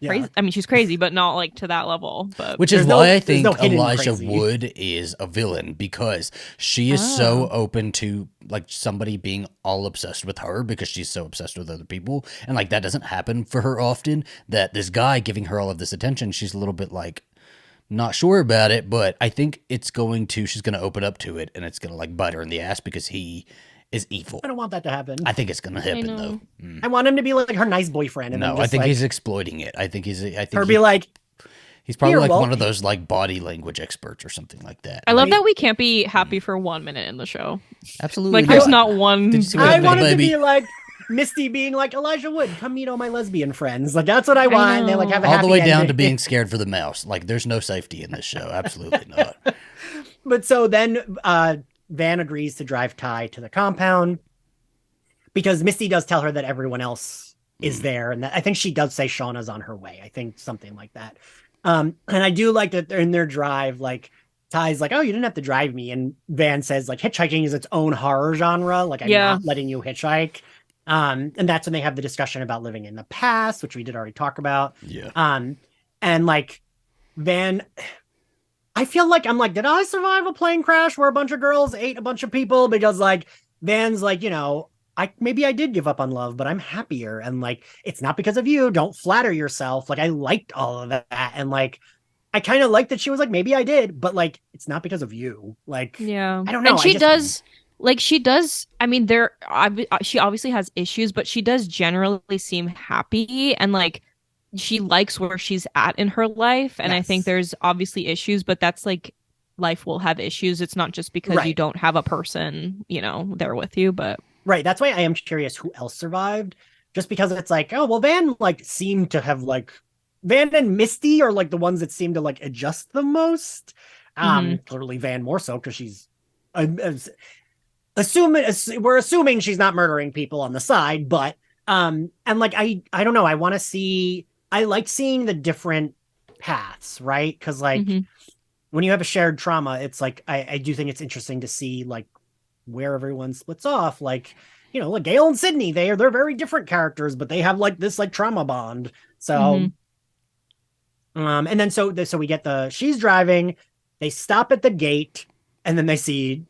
crazy. I mean, she's crazy, but not like to that level. But
which is why I think Elijah Wood is a villain, because she is so open to like somebody being all obsessed with her because she's so obsessed with other people, and like that doesn't happen for her often. That this guy giving her all of this attention, she's a little bit like not sure about it, but I think she's going to open up to it, and it's going to like bite her in the ass because he is evil.
I don't want that to happen.
I think it's going to happen though.
I want him to be like her nice boyfriend. And
no, I think he's exploiting it. I think he's probably like one of those like body language experts or something like that.
I love that we can't be happy for 1 minute in the show.
Absolutely.
Like there's not one.
I want it to be like Misty being like, Elijah Wood, come meet all my lesbian friends. Like that's what I want. And they like have a
all
happy
the way down
ending.
to being scared for the mouse. Like there's no safety in this show. Absolutely not.
But so then Van agrees to drive Ty to the compound because Misty does tell her that everyone else is there. And I think she does say Shauna's on her way. I think something like that. And I do like that they're in their drive, like Ty's like, "Oh, you didn't have to drive me." And Van says like hitchhiking is its own horror genre. Like I'm not letting you hitchhike. And that's when they have the discussion about living in the past, which we did already talk about.
Yeah.
And like Van, I feel like I'm like, did I survive a plane crash where a bunch of girls ate a bunch of people? Because like Van's like, maybe I did give up on love, but I'm happier. And like, it's not because of you. Don't flatter yourself. Like I liked all of that. And like, I kind of liked that she was like, maybe I did, but like, it's not because of you. Like,
yeah,
I don't know.
And she does. I mean, she obviously has issues, but she does generally seem happy and like she likes where she's at in her life. And I think there's obviously issues, but that's like life will have issues. It's not just because you don't have a person, there with you, but.
Right. That's why I am curious who else survived, just because it's like, oh, well, Van like seemed to have like Van and Misty are like the ones that seem to like adjust the most. Clearly Van more so because she's we're assuming she's not murdering people on the side, but and like I don't know, I like seeing the different paths, right? Because like when you have a shared trauma, it's like I do think it's interesting to see like where everyone splits off. Like like Gale and Sydney, they're very different characters, but they have like this like trauma bond. So and then so we get she's driving, they stop at the gate, and then they see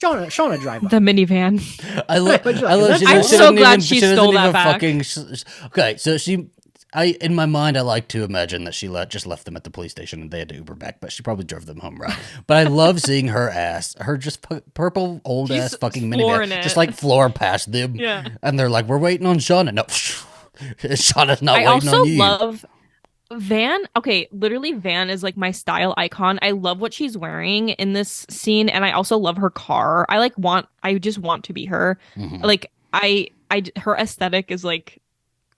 Shauna drive up.
The minivan.
I love.
I'm so glad she stole that back.
Okay, so in my mind, I like to imagine that she just left them at the police station and they had to Uber back, but she probably drove them home, right? But I love seeing her just purple old ass fucking minivan, just like floor past them.
Yeah,
and they're like, "We're waiting on Shauna." No, Shauna's not waiting on you.
I also love Van. Okay, literally Van is like my style icon. I love what she's wearing in this scene, and I also love her car. I just want to be her. Like her aesthetic is like,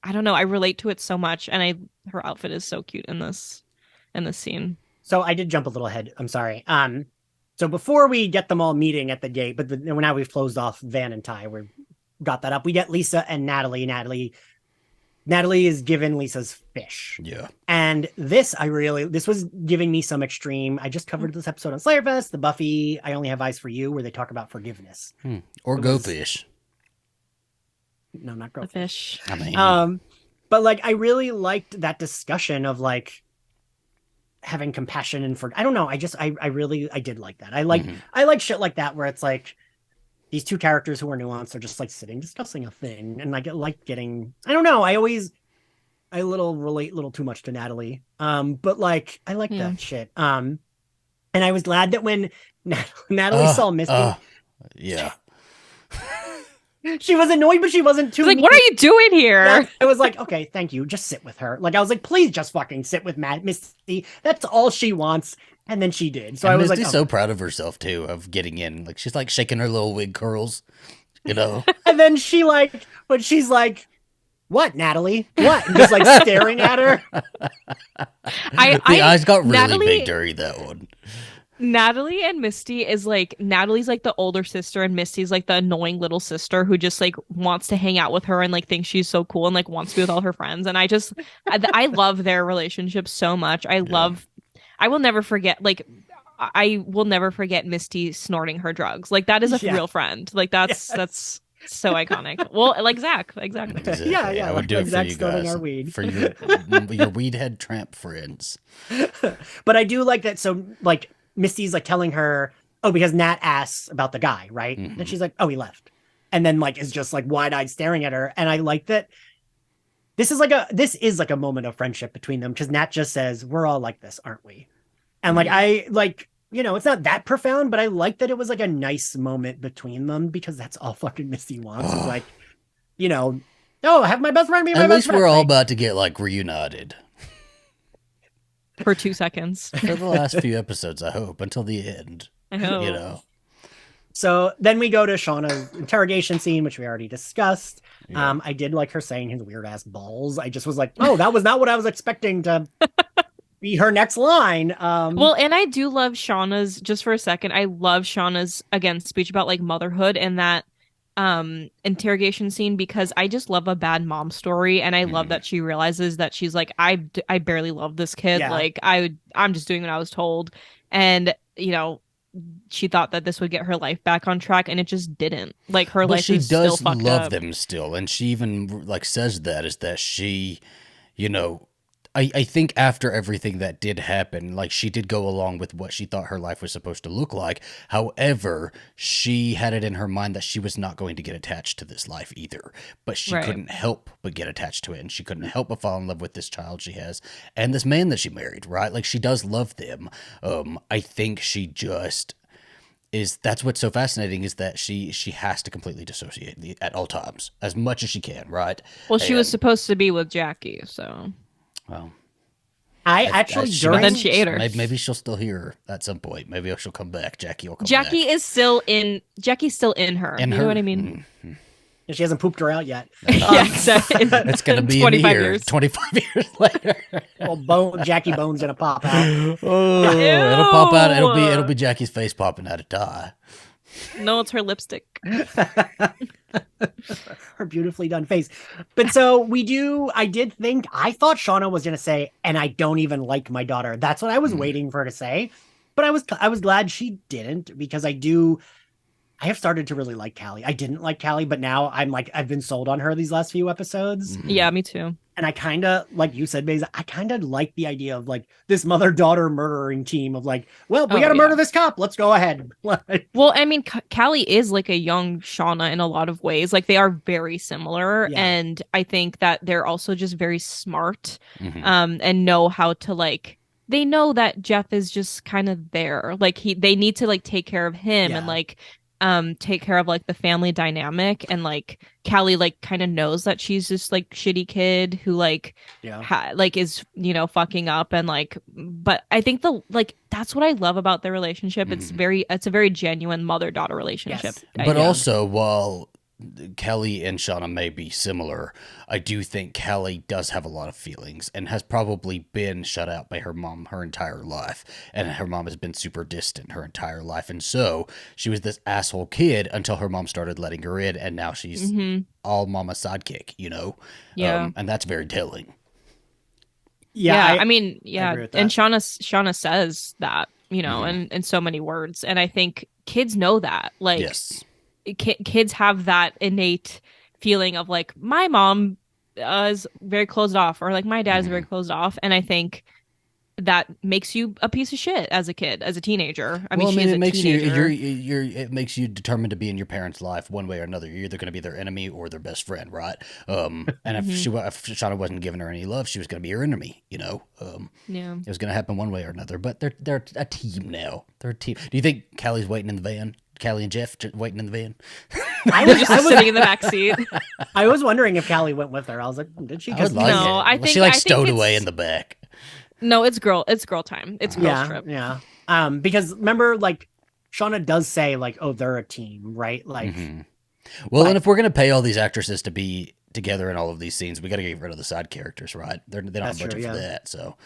I don't know, I relate to it so much, and her outfit is so cute in this scene.
So I did jump a little ahead. I'm sorry. So before we get them all meeting at the gate, but now we've closed off Van and Ty. We've got that up. We get Lisa and Natalie. Natalie is given Lisa's fish. Yeah. And this was giving me some extreme. I just covered this episode on Slayerfest, the Buffy I Only Have Eyes for You, where they talk about forgiveness.
Or Go Fish.
No, not Go
Fish.
I mean,
but like I really liked that discussion of like having compassion and I don't know. I did like that. I like shit like that where it's like these two characters who are nuanced are just like sitting discussing a thing, and like getting, I don't know. I relate a little too much to Natalie. But like I like that shit. And I was glad that when Natalie saw Misty, She was annoyed, but she wasn't too.
Like, what are you doing here?
Yeah, I was like, okay, thank you. Just sit with her. Like, I was like, please just fucking sit with Misty. That's all she wants. And then she did. So
and
I was
Misty's
like,
so proud of herself too, of getting in. Like she's like shaking her little wig curls, you know.
And then she's like, what, Natalie? What? And just like staring at her.
The eyes got really big during that one.
Natalie and Misty is like, Natalie's like the older sister and Misty's like the annoying little sister who just like wants to hang out with her and like thinks she's so cool and like wants to be with all her friends. And I love their relationship so much. I will never forget, like, I will never forget Misty snorting her drugs. Like, that is a real friend. Like, that's so iconic. Well, like Zach, exactly.
Yeah,
I would do it for you guys,
our weed.
for your weed head tramp friends.
But I do like that. So, like, Misty's like telling her, oh, because Nat asks about the guy, right?
Mm-hmm.
And she's like, oh, he left. And then like is just like wide-eyed staring at her. And I like that this is like a moment of friendship between them, because Nat just says, we're all like this, aren't we? And like I like, you know, it's not that profound, but I like that it was like a nice moment between them, because that's all fucking Misty wants. Is like, you know, oh, have my best friend be my best friend.
At least we're all about to get like reunited.
For 2 seconds.
For the last few episodes, I hope, until the end.
I hope.
You know.
So then we go to Shauna's interrogation scene, which we already discussed.
Yeah.
I did like her saying his weird ass balls. I just was like, oh, that was not what I was expecting to be her next line.
Well, and I do love Shauna's, just for a second, I love Shauna's, again, speech about like motherhood and that interrogation scene, because I just love a bad mom story, and I love that she realizes that she's like, I barely love this kid.
Yeah.
Like I'm just doing what I was told, and you know, she thought that this would get her life back on track, and it just didn't. Like her life is still fucked up.
She does love them still, and she even like says that is that she, you know, I think after everything that did happen, like she did go along with what she thought her life was supposed to look like. However, she had it in her mind that she was not going to get attached to this life either. But she couldn't help but get attached to it. And she couldn't help but fall in love with this child she has and this man that she married, right? Like she does love them. I think she just that's what's so fascinating, is that she has to completely dissociate at all times as much as she can, right?
Well, she was supposed to be with Jackie, so...
Well,
but then she ate her.
Maybe she'll still hear her at some point. Maybe she'll come back. Jackie will come back.
Jackie's still in her. You know what I mean?
Mm-hmm. She hasn't pooped her out yet.
Yes,
it's gonna be
25
in
years.
25 years later.
Well, Jackie Bone's gonna pop out.
Oh, it'll pop out. It'll be Jackie's face popping out of tie.
No, it's her lipstick.
Her beautifully done face. But so I thought Shauna was going to say, and I don't even like my daughter. That's what I was waiting for her to say. But I was glad she didn't, because I have started to really like Callie. I didn't like Callie, but now I've been sold on her these last few episodes.
Mm-hmm.
Yeah, me too.
And I kind of, like you said, Beza, I kind of like the idea of like this mother-daughter murdering team of like, well, we got to murder this cop. Let's go ahead.
Well, I mean, Callie is like a young Shauna in a lot of ways. Like they are very similar. Yeah. And I think that they're also just very smart and know how to like, they know that Jeff is just kind of there. Like they need to like take care of him and like, take care of like the family dynamic, and like Callie like kind of knows that she's just like shitty kid who like is, you know, fucking up, and like, but I think that's what I love about their relationship. It's a very genuine mother-daughter relationship.
Yes. But also, while Kelly and Shauna may be similar, I do think Kelly does have a lot of feelings and has probably been shut out by her mom her entire life. And her mom has been super distant her entire life. And so she was this asshole kid until her mom started letting her in. And now she's all mama's sidekick, you know?
Yeah.
And that's very telling.
Yeah. I mean, yeah. And Shauna says that, you know, in so many words. And I think kids know that. Like,
yes.
Kids have that innate feeling of like, my mom is very closed off, or like my dad is very closed off, and I think that makes you a piece of shit as a kid, as a teenager. I mean,
it makes it makes you determined to be in your parents' life one way or another. You're either going to be their enemy or their best friend, right? And if Shauna wasn't giving her any love, she was going to be her enemy. You know, it was going to happen one way or another. But they're a team now. They're a team. Do you think Callie's waiting in the van? Callie and Jeff waiting in the van?
I
Just sitting in the back seat.
I was wondering if Callie went with her. I was like, did she?
I would like
No,
it.
I
Was
think-
she like
I think
stowed
it's-
away in the back.
No, it's girl time. It's girls trip.
Yeah. Because remember, like, Shauna does say, like, oh, they're a team, right? Like,
Well, and if we're gonna pay all these actresses to be together in all of these scenes, we got to get rid of the side characters, right? They don't have budget for that, so.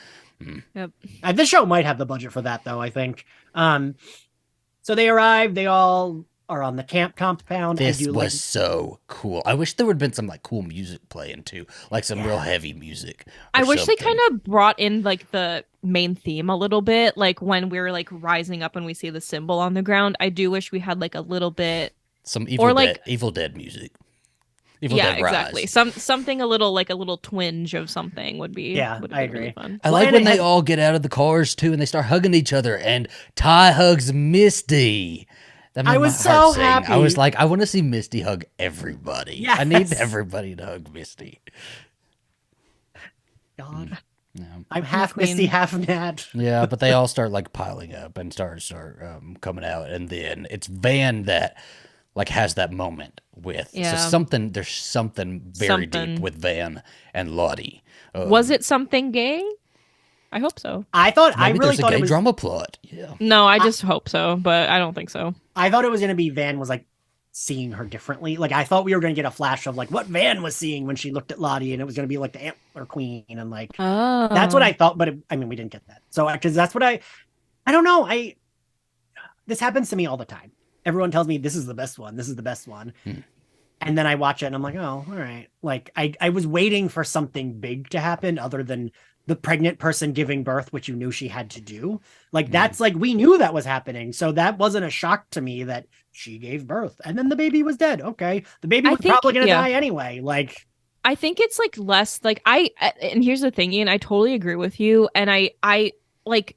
Yep.
This show might have the budget for that, though, I think. So they arrive. They all are on the camp compound.
This was so cool. I wish there would have been some like cool music playing too, like some real heavy music.
I wish
something.
they kind of brought in like the main theme a little bit, like when we're like rising up and we see the symbol on the ground. I do wish we had like a little bit
some Evil Dead music.
Dead exactly. Something a little twinge of something would be.
Yeah,
would
I
be really
agree.
fun.
I like when they all get out of the cars too, and they start hugging each other, and Ty hugs Misty. That made
I was
my heart
so
sing.
happy.
I was like, I want to see Misty hug everybody.
Yes.
I need everybody to hug Misty.
God.
Yeah.
I'm half
Queen.
Misty, half Nat.
Yeah, but they all start like piling up and start coming out, and then it's Van that like has that moment with there's something very deep with Van and Lottie.
Was it something gay? I hope so.
I really
there's
thought
a gay
it was
drama plot. Yeah.
No, I just hope so, but I don't think so.
I thought it was going to be Van was like seeing her differently. Like I thought we were going to get a flash of like what Van was seeing when she looked at Lottie, and it was going to be like the Antler Queen, and like that's what I thought. But I mean, we didn't get that. So because that's what I don't know. This happens to me all the time. Everyone tells me this is the best one. This is the best one. And then I watch it and I'm like, oh, all right. Like I was waiting for something big to happen other than the pregnant person giving birth, which you knew she had to do. Like that's like, we knew that was happening. So that wasn't a shock to me that she gave birth and then the baby was dead. Okay. The baby was probably going to die anyway. Like,
I think it's like less like and here's the thing, Ian, I totally agree with you. And I like,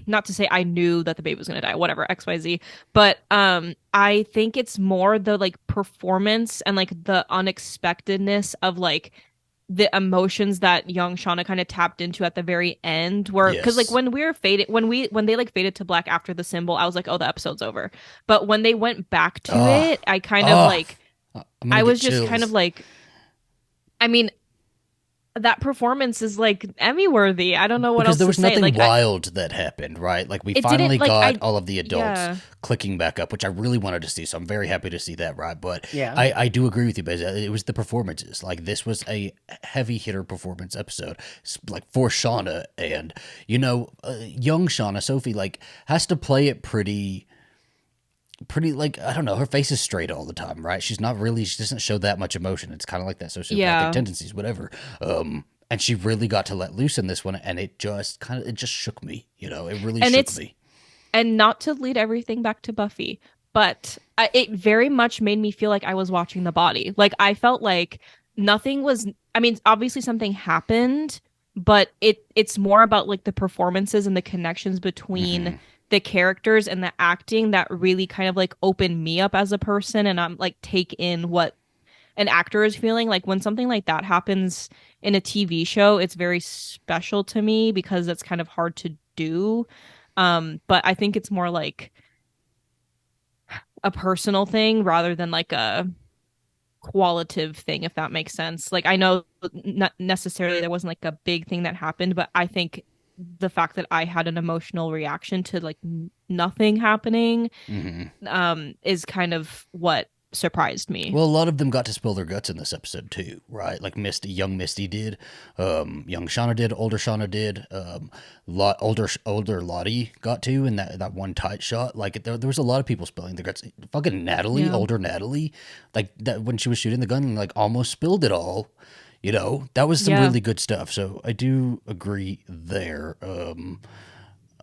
not to say I knew that the baby was going to die, whatever, XYZ, but I think it's more the like performance and like the unexpectedness of like the emotions that young Shauna kind of tapped into at the very end, where because like when they like faded to black after the symbol, I was like, oh, the episode's over. But when they went back to it, I kind of like I was just kind of like, I mean, that performance is like Emmy worthy. I don't know what else to say.
Because there was nothing
like,
wild that happened, right? Like we finally got all of the adults clicking back up, which I really wanted to see. So I'm very happy to see that, right? But I do agree with you, Bez. It was the performances. Like this was a heavy hitter performance episode, like for Shauna, and young Shauna, Sophie, like has to play it pretty like, I don't know, her face is straight all the time, right? She doesn't show that much emotion. It's kind of like that sociopathic tendencies, whatever. And she really got to let loose in this one, and it just shook me, it really shook me.
And not to lead everything back to Buffy, but it very much made me feel like I was watching The Body. Like I felt like nothing was, I mean, obviously something happened, but it's more about like the performances and the connections between the characters and the acting that really kind of like opened me up as a person, and I'm like take in what an actor is feeling. Like when something like that happens in a TV show, it's very special to me because it's kind of hard to do. But I think it's more like a personal thing rather than like a qualitative thing, if that makes sense. Like I know not necessarily there wasn't like a big thing that happened, but I think the fact that I had an emotional reaction to like nothing happening is kind of what surprised me.
Well, a lot of them got to spill their guts in this episode too, right? Like young Misty did, young Shauna did, older Shauna did, older Lottie got to in that one tight shot. Like there was a lot of people spilling their guts. Fucking Natalie, older Natalie, like that when she was shooting the gun, like almost spilled it all. That was some really good stuff. So I do agree there.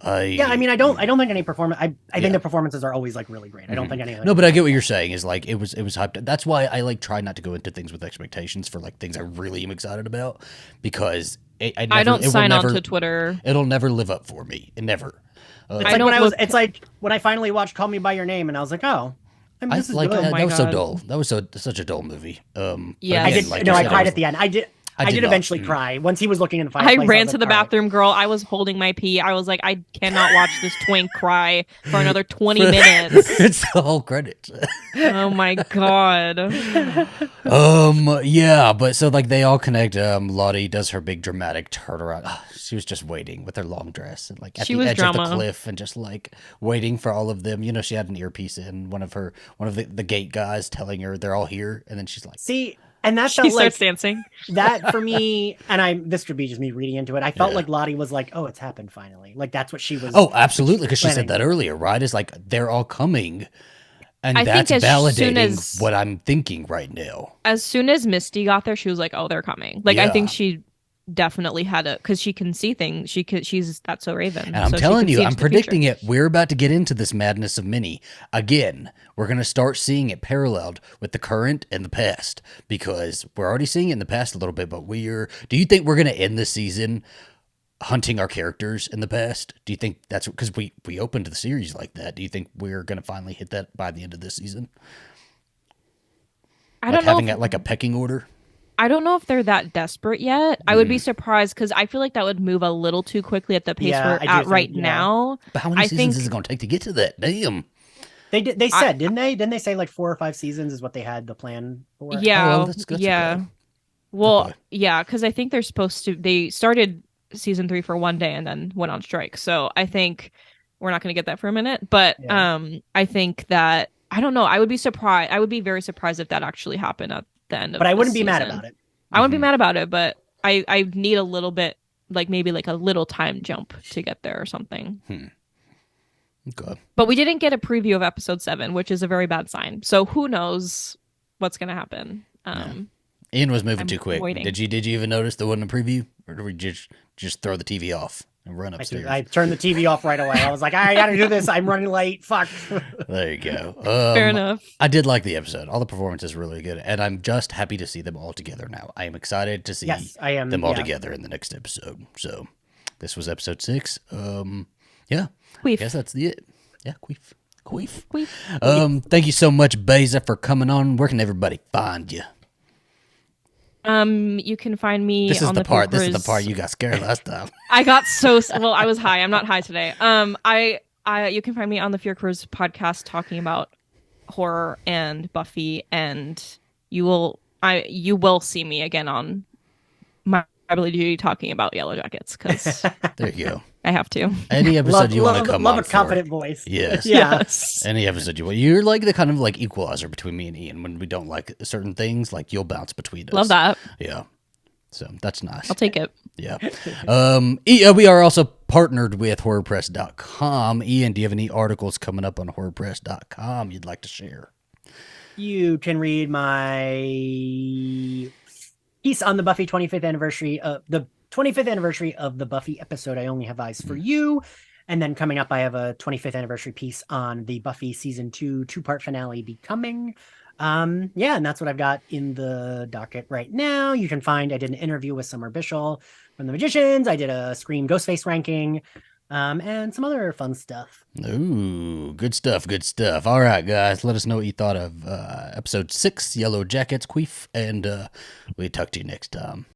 I mean,
I don't think any performance. I think the performances are always like really great. I don't think anything.
No, but I get what you're saying. Is like it was hyped. That's why I like try not to go into things with expectations for like things I really am excited about, because I don't sign on
to Twitter.
It'll never live up for me. It never.
It's like when I finally watched Call Me by Your Name, and I was like, oh. This is good.
That was so dull. That was such a dull movie.
I cried at the end. I did eventually cry once he was looking in the fireplace.
I ran to the bathroom, girl. I was holding my pee. I was like, I cannot watch this twink cry for another 20 minutes.
It's the whole credits.
Oh my god.
Yeah, but so like they all connect. Lottie does her big dramatic turnaround. She was just waiting with her long dress and like at the edge of the cliff and just like waiting for all of them. You know, she had an earpiece in, one of the gate guys telling her they're all here, and then she's like,
see. And that
she
felt
starts
like
dancing.
That for me, and this could be just me reading into it. I felt like Lottie was like, "Oh, it's happened finally." Like that's what she was.
Oh, absolutely, because she said that earlier, right? It's like they're all coming, and that's validating what I'm thinking right now.
As soon as Misty got there, she was like, "Oh, they're coming." Like I think she definitely had it because she can see things. She's that's so Raven.
And I'm telling you, I'm predicting it. We're about to get into this madness of Minnie again. We're going to start seeing it paralleled with the current and the past because we're already seeing it in the past a little bit. But do you think we're going to end this season hunting our characters in the past? Do you think that's because we opened the series like that? Do you think we're going to finally hit that by the end of this season?
I don't know.
Having it like a pecking order.
I don't know if they're that desperate yet. I would be surprised because I feel like that would move a little too quickly at the pace we're at right now.
But how many seasons is it going to take to get to that? Damn.
They said, didn't they? Didn't they say like 4 or 5 seasons is what they had the plan for?
Yeah.
That's
yeah.
Okay.
Well, yeah, because I think they started season 3 for one day and then went on strike. So I think we're not going to get that for a minute. But I think that, I don't know. I would be surprised. I would be very surprised if that actually happened at the end of
But I wouldn't
be
mad about it.
I wouldn't be mad about it, but I need a little bit, like maybe like a little time jump to get there or something.
Okay.
But we didn't get a preview of episode 7, which is a very bad sign. So who knows what's going to happen?
Ian was moving too quick.
Waiting.
Did you even notice there wasn't a preview, or did we just throw the TV off and run upstairs?
I turned the TV off right away. I was like, I got to do this. I'm running late. Fuck.
There you go.
Fair enough.
I did like the episode. All the performances were really good, and I'm just happy to see them all together now. I am excited to see them all together in the next episode. So this was episode 6. Yeah.
Queef.
I guess that's it. Yeah, queef. Thank you so much, Beza, for coming on. Where can everybody find you?
You can find me.
This is the part you got scared last time.
I got well. I was high. I'm not high today. You can find me on the Fear Cruise podcast talking about horror and Buffy, and you will see me again on my mybloodyjudy talking about Yellowjackets because
there you go.
I have to.
Any episode you want to come on
love a confident voice.
Yes.
Yes.
Any episode you want. You're like the kind of like equalizer between me and Ian. When we don't like certain things, like you'll bounce between us.
Love that.
Yeah. So that's nice.
I'll take it.
Yeah. We are also partnered with horrorpress.com. Ian, do you have any articles coming up on horrorpress.com you'd like to share?
You can read my piece on the Buffy 25th anniversary of the 25th anniversary of the Buffy episode I Only Have Eyes for You. And then coming up, I have a 25th anniversary piece on the Buffy season 2 2-part finale Becoming. And that's what I've got in the docket right now. You can find, I did an interview with Summer Bishel from The Magicians. I did a Scream Ghostface ranking, and some other fun stuff.
Ooh, good stuff. All right, guys, let us know what you thought of episode 6, Yellowjackets, Queef, and we talk to you next time.